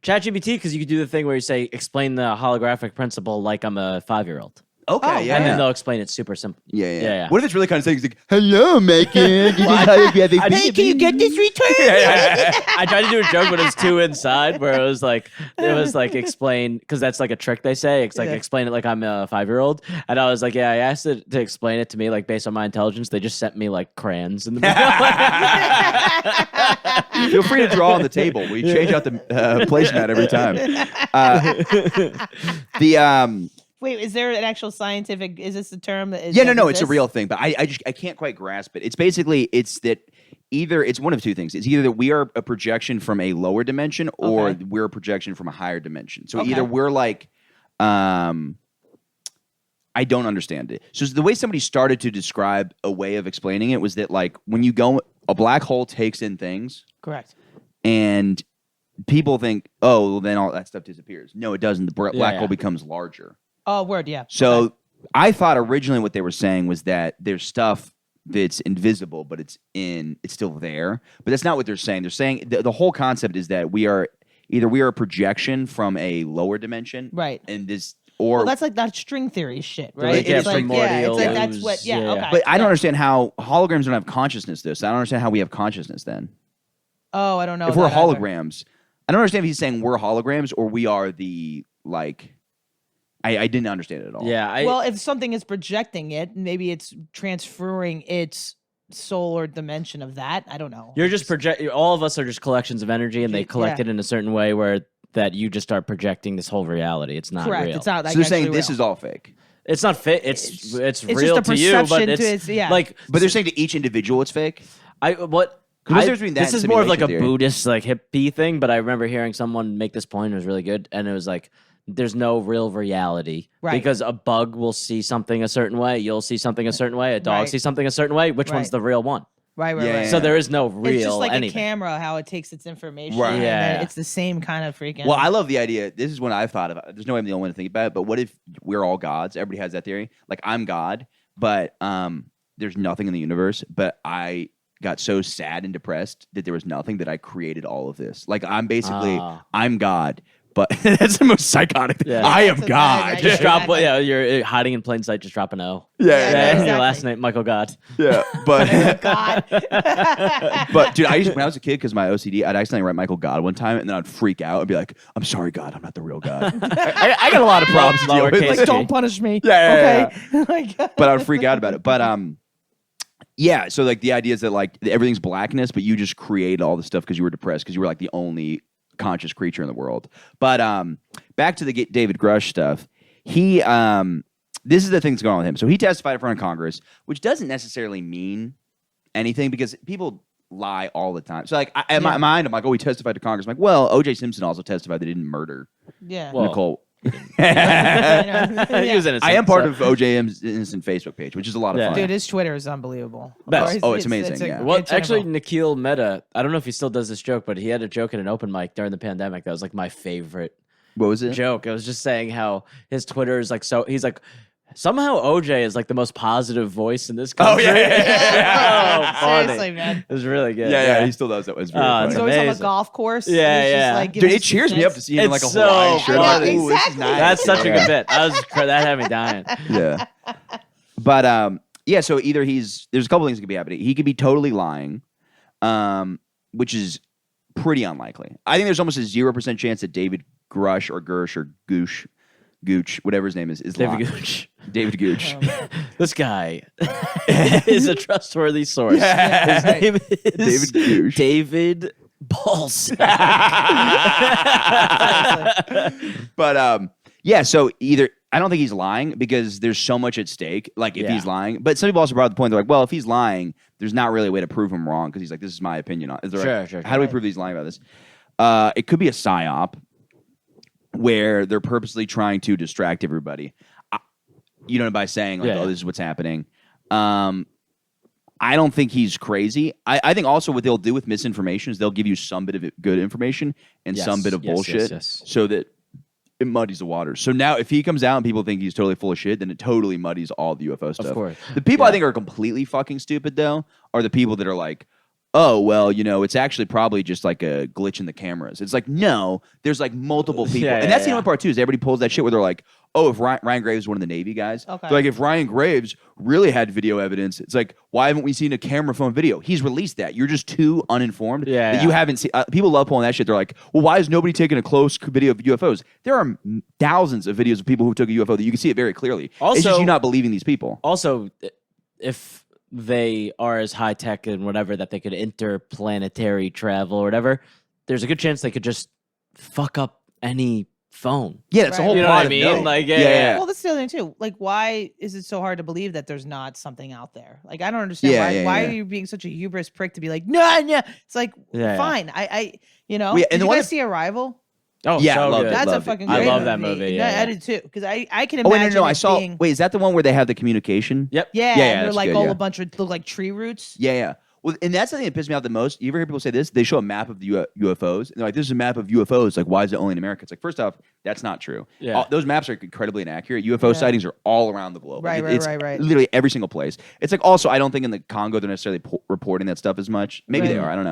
ChatGPT, because you could do the thing where you say, explain the holographic principle like I'm a 5-year-old. Okay, Oh, yeah. And then yeah. they'll explain it super simple. Yeah. What if it's really kind of saying, like, hello, Macon. Hey, can you get this return? I tried to do a joke, but it was too inside. Where it was like explain, because that's like a trick they say. It's like explain it like I'm a 5-year-old, and I was like, yeah, I asked it to explain it to me like based on my intelligence. They just sent me like crayons in the middle. Feel free to draw on the table. We change out the placemat every time. Wait, is there an actual scientific? Is this a term that is? Yeah, no, it's a real thing, but I can't quite grasp it. It's basically it's one of two things. It's either that we are a projection from a lower dimension, or we're a projection from a higher dimension. So either we're like, I don't understand it. So the way somebody started to describe a way of explaining it was that like when you go, a black hole takes in things, Correct. and people think, oh, well, then all that stuff disappears. No, it doesn't. The black hole becomes larger. Oh, word, yeah. So I thought originally what they were saying was that there's stuff that's invisible, but it's still there. But that's not what they're saying. They're saying the whole concept is that we are a projection from a lower dimension, Right. And or Well, that's like that string theory shit, right? Like, yeah, it's like, primordial it's like that's what. Yeah, ooze, okay. but I don't understand how holograms don't have consciousness. So I don't understand how we have consciousness then. Oh, I don't know. If we're that either. holograms, I don't understand if he's saying we're holograms or we are the like. I didn't understand it at all. Yeah. Well, if something is projecting it, maybe it's transferring its soul or dimension of that. I don't know. You're just all of us are just collections of energy, and they collect it in a certain way where that you just start projecting this whole reality. It's not Correct. real. It's not like So they're saying actually this real. is all fake. It's not fit. It's real just a to you, but perception it's to its- yeah. like But they're saying to each individual it's fake. Because what's the difference between that this and is more of like a simulation theory? Buddhist like hippie thing, but I remember hearing someone make this point. It was really good, and it was like, there's no real reality, Right. Because a bug will see something a certain way, you'll see something a certain way, a dog Right. sees something a certain way. Which one's Right. the real one? Right. Yeah. So there is no real It's just like anything. a camera, how it takes its information. Right. and Yeah. then it's the same kind of freaking. Well, I love the idea. This is what I've thought about. There's no way I'm the only one to think about it. But what if we're all gods? Everybody has that theory. Like I'm God, but there's nothing in the universe. But I got so sad and depressed that there was nothing that I created all of this. Like I'm basically I'm God. But that's the most psychotic thing. Yeah. I am That's a God. bad Just idea. drop, you're hiding in plain sight. Just drop an O. Yeah, Yeah, Yeah, exactly. your last name, Michael God. yeah. But God. but dude, when I was a kid, because my OCD, I'd accidentally write Michael God one time, and then I'd freak out and be like, "I'm sorry, God, I'm not the real God." I got a lot of problems to deal with. Lowercase like, G. don't punish me. Yeah, Okay. Like, but I would freak out about it. But yeah. So like the idea is that like everything's blackness, but you just create all the stuff because you were depressed because you were like the only conscious creature in the world. But back to the David Grush stuff. He this is the thing that's going on with him. So he testified in front of Congress, which doesn't necessarily mean anything because people lie all the time. So like in my mind, I'm like, oh, he testified to Congress. I'm like, well, O.J. Simpson also testified that he didn't murder yeah. Well, Nicole. He was innocent, I am part so- of OJM's innocent Facebook page, which is a lot of Yeah. fun. Dude, his Twitter is unbelievable. Best. Oh, it's amazing, yeah. Well, it's actually, wonderful. Nikhil Mehta, I don't know if he still does this joke, but he had a joke at an open mic during the pandemic that was like my favorite What was it? joke. It was just saying how his Twitter is like so. He's like, somehow OJ is like the most positive voice in this country. Oh, yeah. So funny. Seriously, man. It was really good. Yeah, he still does that. It's really Oh, funny. He's it's always on amazing. a golf course. Yeah, and he's just, yeah. like, Dude, giving it cheers me up to speeches. see him in like a It's so Hawaiian shirt. I'm like, funny. ooh, this is Exactly. nice. That's such a Yeah. good bit. That had me dying. Yeah. But yeah, so either there's a couple things that could be happening. He could be totally lying, which is pretty unlikely. I think there's almost a 0% chance that David Grush or Gersh or Gooch, whatever his name is David lying. Gooch. David Gooch. This guy is a trustworthy source. Yeah. His name is David Gooch. David Ballsack. But yeah, so either I don't think he's lying because there's so much at stake. Like if Yeah. he's lying, but some people also brought up the point. They're like, well, if he's lying, there's not really a way to prove him wrong because he's like, this is my opinion on. Is there Sure. How do we prove he's lying about this? It could be a psyop where they're purposely trying to distract everybody. You know, by saying like, Yeah. oh, this is what's happening. I don't think he's crazy. I think also what they'll do with misinformation is they'll give you some bit of good information and some bit of bullshit yes. so that it muddies the waters. So now if he comes out and people think he's totally full of shit, then it totally muddies all the UFO stuff. Of course. The people I Yeah. think are completely fucking stupid, though, are the people that are like, oh, well, it's actually probably just like a glitch in the cameras. It's like, no, there's like multiple people. Yeah, and that's yeah, the only part too, is everybody pulls that shit where they're like, oh, if Ryan Graves is one of the Navy guys. Okay. They're like, if Ryan Graves really had video evidence, it's like, why haven't we seen a camera phone video? He's released that. You're just too uninformed that you haven't seen. People love pulling that shit. They're like, well, why is nobody taking a close video of UFOs? There are thousands of videos of people who took a UFO that you can see it very clearly. Also, it's just you not believing these people. Also, if they are as high tech and whatever that they could interplanetary travel or whatever, there's a good chance they could just fuck up any phone. Yeah, that's the Right. whole You know plot what I of mean? No. Like, yeah. Well, that's the other thing too. Like, why is it so hard to believe that there's not something out there? Like, I don't understand why are you being such a hubris prick to be like, no. It's like, Yeah. fine. I and did the you one guys see Arrival? Oh, Yeah, so loved good. it. That's a loved it. fucking I great love that movie, yeah. I did too. Because I can Oh, imagine. wait, no. I it saw. being, Wait, is that the one where they have the communication? Yep. Yeah, Yeah, and they're that's like good, all yeah. a bunch of look like tree roots. Yeah. Well, and that's the thing that pissed me off the most. You ever hear people say this? They show a map of the UFOs, and they're like, "This is a map of UFOs." Like, why is it only in America? It's like, first off, that's not true. Yeah. Those maps are incredibly inaccurate. UFO sightings are all around the globe. Right, Like, right, it's right. literally every single place. It's like also, I don't think in the Congo they're necessarily reporting that stuff as much. Maybe they Right. are. I don't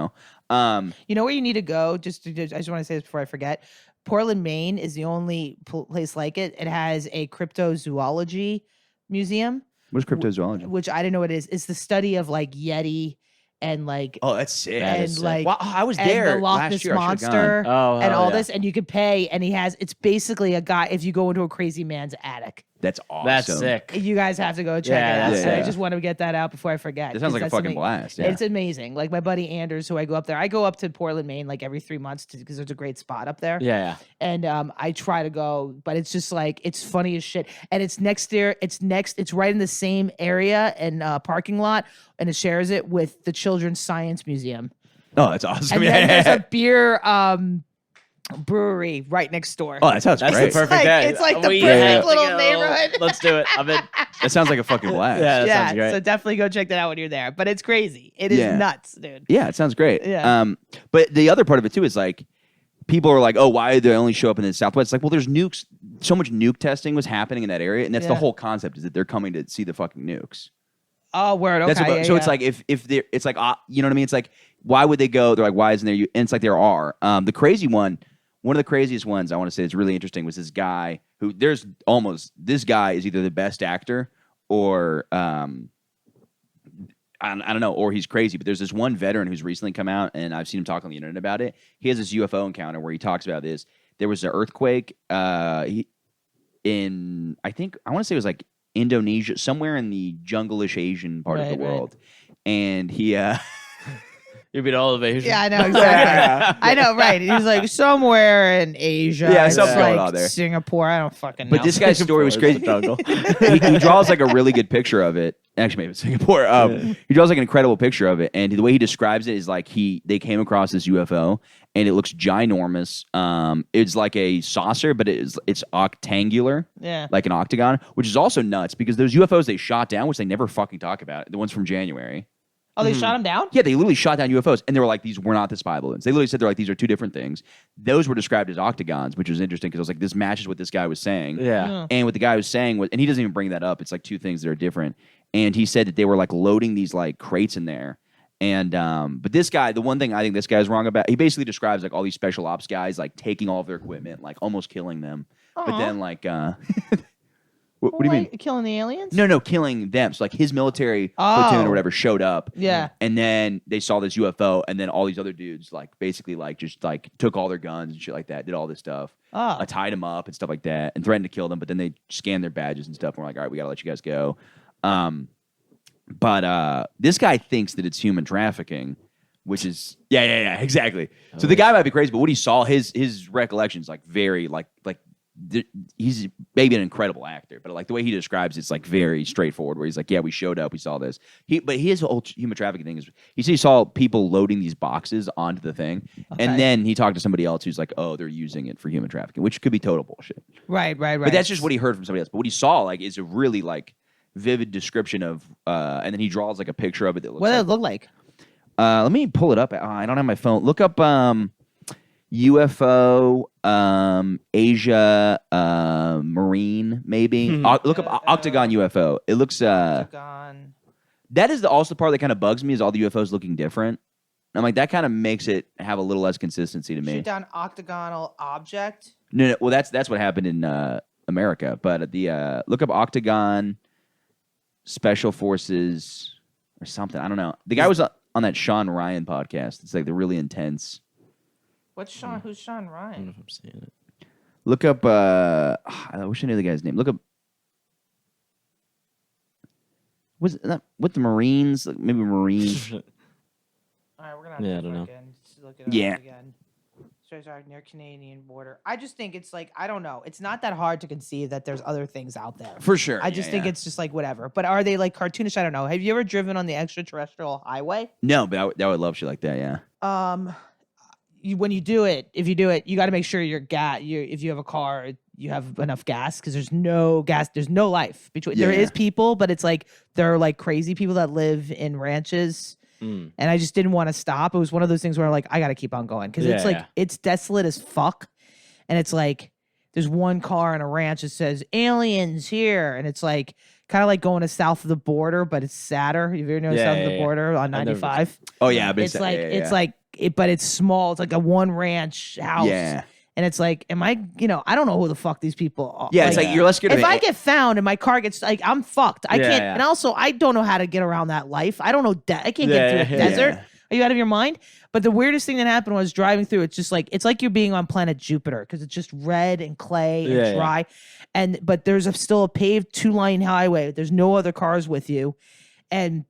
know. You know where you need to go? I just want to say this before I forget. Portland, Maine is the only place like it. It has a cryptozoology museum, What's cryptozoology? which I don't know what it is. It's the study of like Yeti and like Oh, that's sick. That and is sick. like Wow, I was and there the Loch last Ness year. I should've gone. monster Oh, and hell all yeah. this, and you could pay. And it's basically a guy. If you go into a crazy man's attic, That's awesome. That's sick. you guys have to go check Yeah, it out. that's And I sick. just want to get that out before I forget. That sounds 'cause like a that's fucking something- blast. Yeah. It's amazing. Like my buddy Anders, who I go up there. I go up to Portland, Maine, like every 3 months because there's a great spot up there. Yeah. And I try to go, but it's just like it's funny as shit. And it's next there. It's right in the same area and parking lot, and it shares it with the Children's Science Museum. Oh, that's awesome. And then there's a beer brewery right next door. Oh, that sounds That's great. the perfect like- day. it's like the We perfect have to little go. neighborhood. Let's do it. I'm in. That sounds like a fucking blast. Yeah, that yeah, sounds great. so definitely go check that out when you're there. But it's crazy. It is Yeah. nuts, dude. Yeah, it sounds great. Yeah. But the other part of it too is like people are like, oh, why do they only show up in the Southwest? It's like, well, there's nukes. So much nuke testing was happening in that area, and that's the Yeah. whole concept is that they're coming to see the fucking nukes. Oh, word. Okay. That's what, so it's like if they're, it's like you know what I mean? It's like why would they go? They're like, why isn't there? And it's like there are. The crazy one of the craziest ones I want to say is really interesting was this guy who this guy is either the best actor or I don't know, or he's crazy. But there's this one veteran who's recently come out, and I've seen him talk on the internet about it. He has this UFO encounter where he talks about this. There was an earthquake in I want to say it was like Indonesia, somewhere in the jungle-ish Asian part of the Right, right. world, and he. You'd be all of Asian. yeah, I know exactly. I know, right? He's like somewhere in Asia. Yeah, It's something going like on there. Singapore. I don't fucking know. But this guy's story was crazy. he draws like a really good picture of it. Actually, maybe it's Singapore. He draws like an incredible picture of it, and the way he describes it is like they came across this UFO, and it looks ginormous. It's like a saucer, but it's octangular, Yeah. like an octagon, which is also nuts because those UFOs they shot down, which they never fucking talk about, the ones from January. Oh, they shot him down? Yeah, they literally shot down UFOs, and they were like, these were not the spy balloons. They literally said they're like, these are two different things. Those were described as octagons, which was interesting because I was like, this matches what this guy was saying. Yeah. And what the guy was saying was, and he doesn't even bring that up. It's like two things that are different. And he said that they were like loading these like crates in there. And but this guy, the one thing I think this guy's wrong about, he basically describes like all these special ops guys like taking all of their equipment, like almost killing them. But then like what do you mean? Killing the aliens? No, killing them. So like his military platoon or whatever showed up. Yeah. And then they saw this UFO, and then all these other dudes like basically like just like took all their guns and shit like that, did all this stuff, tied them up and stuff like that, and threatened to kill them. But then they scanned their badges and stuff, and we're like, all right, we gotta let you guys go. But this guy thinks that it's human trafficking, which is yeah, exactly. So the guy might be crazy, but what he saw, his recollections like very like he's maybe an incredible actor, but like the way he describes it's like very straightforward. Where he's like, yeah, we showed up, we saw this. But his whole human trafficking thing is he said he saw people loading these boxes onto the thing, and then he talked to somebody else who's like, oh, they're using it for human trafficking, which could be total bullshit. Right. But that's just what he heard from somebody else. But what he saw like is a really like vivid description of, and then he draws like a picture of it that looks. What did like, it look like? let me pull it up. I don't have my phone. Look up UFO Asia Marine maybe. Look up Octagon UFO. It looks Gone. that is also the part that kind of bugs me is all the UFOs looking different. And I'm like, that kind of makes it have a little less consistency to me. Shoot down octagonal object. No, well, that's what happened in America. But look up Octagon Special Forces or something. I don't know. The guy was on that Sean Ryan podcast. It's like the really intense. What's Sean? Who's Sean I don't know Ryan? if I'm seeing it. Look up. I wish I knew the guy's name. Look up. Was it not with the Marines? Like maybe Marines. All right, we're gonna have Yeah, to I don't know. fucking look it up Yeah. again. Starts out near Canadian border. I just think it's like I don't know. It's not that hard to conceive that there's other things out there. For sure. I just think it's just like whatever. But are they like cartoonish? I don't know. Have you ever driven on the extraterrestrial highway? No, but I would love shit like that. Yeah. When you do it, if you do it, you got to make sure if you have a car, you have enough gas because there's no gas. There's no life between. There Yeah. is people, but it's like there are like crazy people that live in ranches. And I just didn't want to stop. It was one of those things where like I got to keep on going because it's like it's desolate as fuck, and it's like there's one car in a ranch that says aliens here, and it's like kind of like going to south of the border, but it's sadder. Have you ever noticed south of the border on 95? Oh yeah, but It's like it's like but it's small. It's like a one ranch house. Yeah. And it's like, am I, I don't know who the fuck these people are. Yeah, it's like you're less scared of if I get found and my car gets like, I'm fucked. I Yeah, can't. yeah. And also, I don't know how to get around that life. I don't know. I can't get through a Yeah, desert. yeah. Are you out of your mind? But the weirdest thing that happened was driving through. It's just like it's like you're being on planet Jupiter because it's just red and clay and Yeah, yeah. dry. But there's still a paved 2-lane highway. There's no other cars with you, and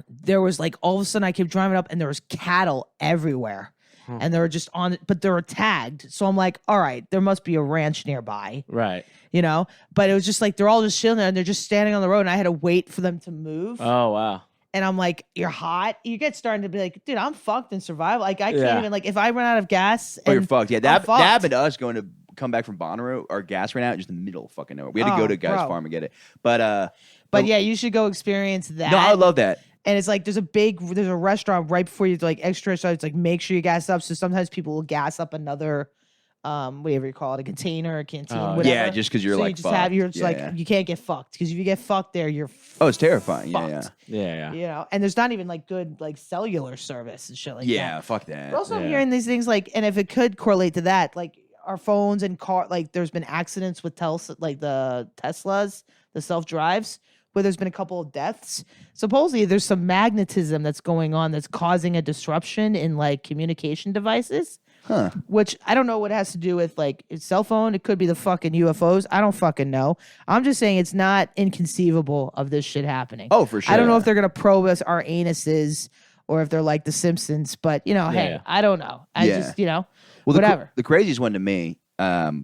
there was like all of a sudden I kept driving up and there was cattle everywhere. And they were just but they were tagged. So I'm like, all right, there must be a ranch nearby, Right. But it was just like, they're all just chilling there and they're just standing on the road and I had to wait for them to move. Oh wow. And I'm like, you're hot. You get starting to be like, dude, I'm fucked in survival. Like, I can't Yeah. even, like, if I run out of gas. Oh, you're and fucked. Yeah, I'm that fucked. happened to us going to come back from Bonnaroo. Our gas ran out just in the middle of fucking nowhere. We had to go to a guy's bro. farm and get it. But yeah, you should go experience that. no, I love that. And it's like there's a restaurant right before you like extra. So it's like make sure you gas up. So sometimes people will gas up another, whatever you call it, a container, a canteen, Oh, whatever. Yeah, just because you're so like you just have you're just Yeah, like yeah. you can't get fucked because if you get fucked there, you're Oh, it's terrifying. Yeah, fucked. Yeah. And there's not even like good like cellular service and shit like yeah. that. Fuck that. But also I'm Yeah. hearing these things like, and if it could correlate to that, like our phones and car, like there's been accidents with like the Teslas, the self drives, where there's been a couple of deaths. Supposedly there's some magnetism that's going on that's causing a disruption in like communication devices. Huh. Which I don't know what it has to do with like a cell phone. It could be the fucking UFOs. I don't fucking know. I'm just saying it's not inconceivable of this shit happening. Oh, for sure. I don't know if they're gonna probe us our anuses or if they're like the Simpsons, but hey, Yeah. I don't know. I Yeah. just Well, whatever. The craziest one to me,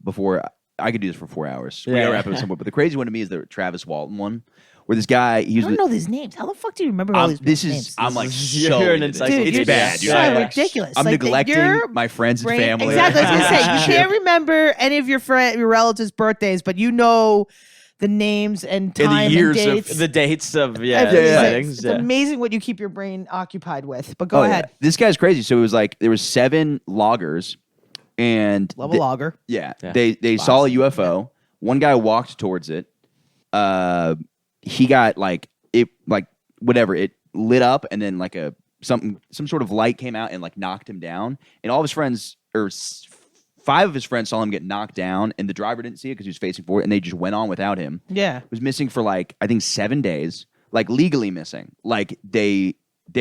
before I could do this for 4 hours. We Yeah. gotta wrap it up somewhere. But the crazy one to me is the Travis Walton one, where this guy I he's don't know these names. How the fuck do you remember all these this names? is I'm like You're so an into this. encyclopedia. It's you're bad, dude. so I- ridiculous. I'm Like, neglecting your my friends and brain- family. Exactly. I was gonna say you can't remember any of your relatives' birthdays, but you know the names and the time years and of dates. The dates of Everything. yeah. sightings. It's Yeah. amazing what you keep your brain occupied with. But go Oh, yeah. ahead. This guy's crazy. So it was like there was 7 loggers, and Level logger. Yeah, Yeah. they saw a UFO. One guy walked towards it. He got like it, like whatever. It lit up, and then like some sort of light came out and like knocked him down. And all of his friends, or 5 of his friends, saw him get knocked down, and the driver didn't see it because he was facing forward, and they just went on without him. Yeah. Was missing for like I think 7 days, like legally missing. Like they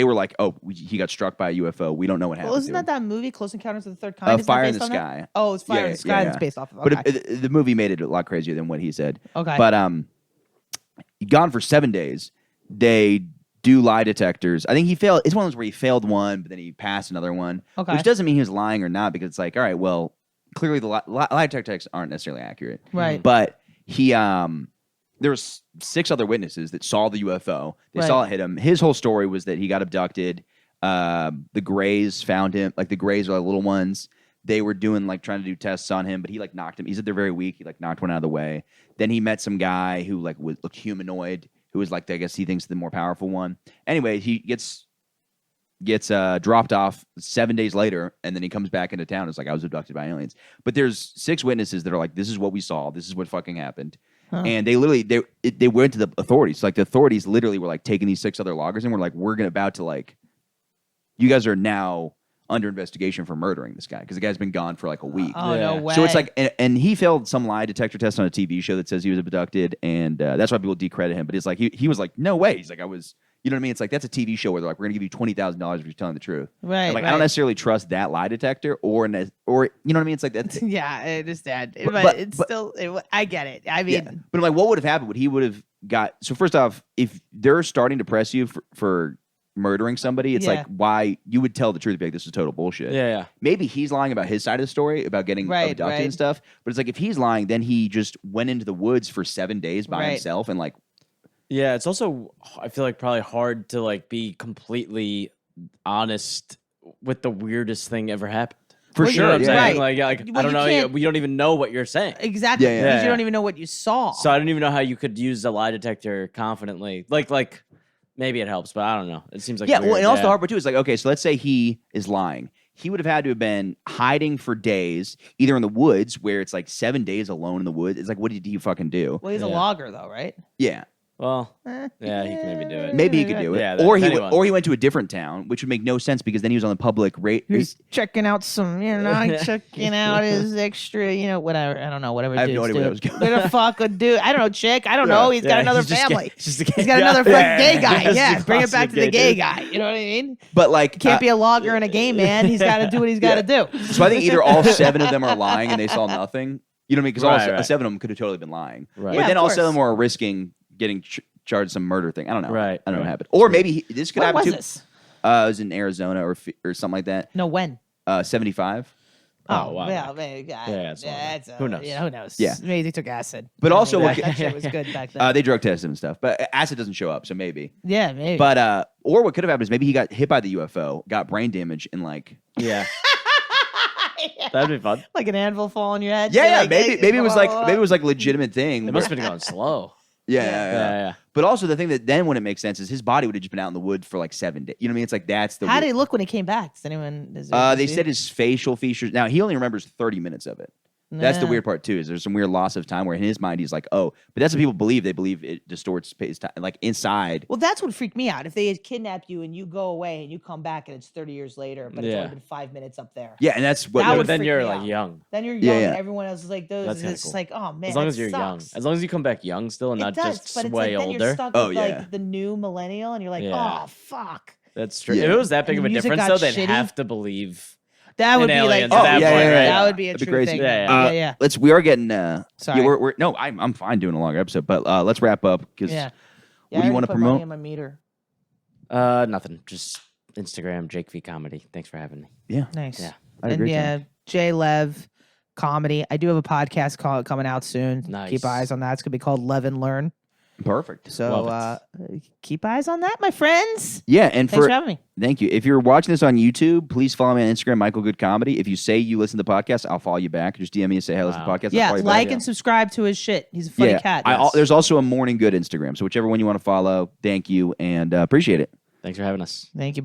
were like, oh, he got struck by a UFO. We don't know what happened. Well, isn't to him. that movie Close Encounters of the Third Kind? Isn't that Fire in based the on that? Sky. Oh, it's Fire Yeah, in the Sky yeah, that's yeah. based off of. But Okay. the movie made it a lot crazier than what he said. Okay. But gone for 7 days. They do lie detectors. I think he failed. It's one of those where he failed one, but then he passed another one. Okay. Which doesn't mean he was lying or not, because it's like, all right, well, clearly the lie detectors aren't necessarily accurate. Right. But he there was 6 other witnesses that saw the UFO. They Right. saw it hit him. His whole story was that he got abducted. The Greys found him. Like the Greys are like little ones. They were doing like trying to do tests on him, but he like knocked him. He said they're very weak. He like knocked one out of the way. Then he met some guy who like looked humanoid, who was like, I guess he thinks the more powerful one. Anyway, he gets dropped off 7 days later, and then he comes back into town. It's like, I was abducted by aliens. But there's 6 witnesses that are like, this is what we saw. This is what fucking happened. And they literally they went to the authorities. Like the authorities literally were like taking these 6 other loggers and were like, we're about to like you guys are now under investigation for murdering this guy because the guy's been gone for like a week. Oh, Yeah. no way. So it's like, and he failed some lie detector test on a TV show that says he was abducted, and that's why people decredit him. But it's like he was like, no way. He's like, I was. You know what I mean? It's like that's a TV show where they're like, we're gonna give you $20,000 if you're telling the truth. Right. And like right. I don't necessarily trust that lie detector, or you know what I mean? It's like that's Yeah, I understand. But, but- it's but- still, I get it. I mean, yeah. But I'm like, what would have happened? He would have got. So first off, if they're starting to press you for murdering somebody, it's Yeah. like why you would tell the truth, be like, this is total bullshit. Yeah. Maybe he's lying about his side of the story about getting Right, abducted right. and stuff. But it's like if he's lying, then he just went into the woods for 7 days by Right. himself and like. Yeah, it's also I feel like probably hard to like be completely honest with the weirdest thing ever happened. For Well, You know what I'm yeah. saying? Right. Like Well, I don't you know. can't- We don't even know what you're saying. exactly. Yeah, yeah. Because Yeah. you don't even know what you saw. So I don't even know how you could use a lie detector confidently. Like maybe it helps, but I don't know. It seems like Yeah, well, weird, and also yeah. the hard part too is like, okay, so let's say he is lying. He would have had to have been hiding for days, either in the woods where it's like 7 days alone in the woods. It's like, what did he fucking do? Well, he's a Yeah. logger, though, right? Yeah, Well, yeah, he could maybe do it. maybe he could do it, Yeah, or anyone. he went to a different town, which would make no sense because then he was on the public rate. He's checking out some, checking out his extra, whatever. I don't know, whatever. I have no dudes idea where do. that was going. What the fuck would do? I don't know, chick. I don't know. He's got Yeah, another he's just family. he's just a He's got another yeah. gay guy. He's Yeah, a bring it back to the closeted gay dude. guy. You know what I mean? But like, Can't be a logger and a gay man. He's got to do what he's got to do. so I think either all 7 of them are lying and they saw nothing. You know what I mean? Because Right, all right. 7 of them could have totally been lying. Right. But Yeah, then of all 7 of course. them are risking getting charged some murder thing. I don't know. Right, I don't know what right. happened. Or maybe this could When happen was too. this? It was in Arizona or something like that. No, when? 75. Oh, wow. Well, man, God, Yeah, it's long. Who knows? Who knows? Yeah. Maybe they took acid. But also that, what- that shit was good back then. They drug tested him and stuff, but acid doesn't show up, so maybe. Yeah, maybe. But or what could have happened is maybe he got hit by the UFO, got brain damage, and like Yeah, that'd be fun. like an anvil fall on your head. yeah, Like, maybe it was like maybe it was like a legitimate thing. It must have been going slow. yeah, Yeah. But also the thing that then wouldn't make sense is his body would have just been out in the wood for like 7 days. You know what I mean? It's like that's the. How did he look when he came back? Does anyone? They said his facial features. Now he only remembers 30 minutes of it. That's the weird part too. Is there's some weird loss of time where in his mind he's like, oh, but that's what people believe. They believe it distorts his time, like inside. Well, that's what freaked me out. If they had kidnapped you and you go away and you come back and it's 30 years later, but it's Yeah. only been 5 minutes up there. Yeah, and that's what. That But would then freak you're me like out. young. Then you're young Yeah, yeah. and everyone else is like those. That's And kinda it's cool. like, oh man, As long that as you're young, sucks. as long as you come back young still and It not does, just but it's way like then older. you're stuck Oh, with yeah. like the new millennial, and you're like, Yeah. oh fuck. That's true. Yeah. If it was that big And of a the music difference, got though, they'd shitty. have to believe. That would And be like, aliens at that point, right? that would be a That'd be true crazy. thing. Yeah, yeah. We are getting. Sorry. Yeah, we're no, I'm fine doing a longer episode, but let's wrap up because. Yeah. What do you want wanna to promote? On my meter. Nothing. Just Instagram, Jake V Comedy. Thanks for having me. Yeah, Nice. Yeah. I had a And great yeah, time. J Lev comedy. I do have a podcast called coming out soon. Nice. Keep eyes on that. It's gonna be called Levin Learn. Perfect. So Love keep eyes on that, my friends. Yeah, and Thanks for having me. thank you. If you're watching this on YouTube, please follow me on Instagram, Michael Good Comedy. If you say you listen to the podcast, I'll follow you back. Just DM me and say, hey, listen to the Wow. podcast. I'll Yeah, follow you like back. and subscribe to his shit. He's a funny cat. There's also a Morning Good Instagram. So whichever one you want to follow, thank you and appreciate it. Thanks for having us. Thank you.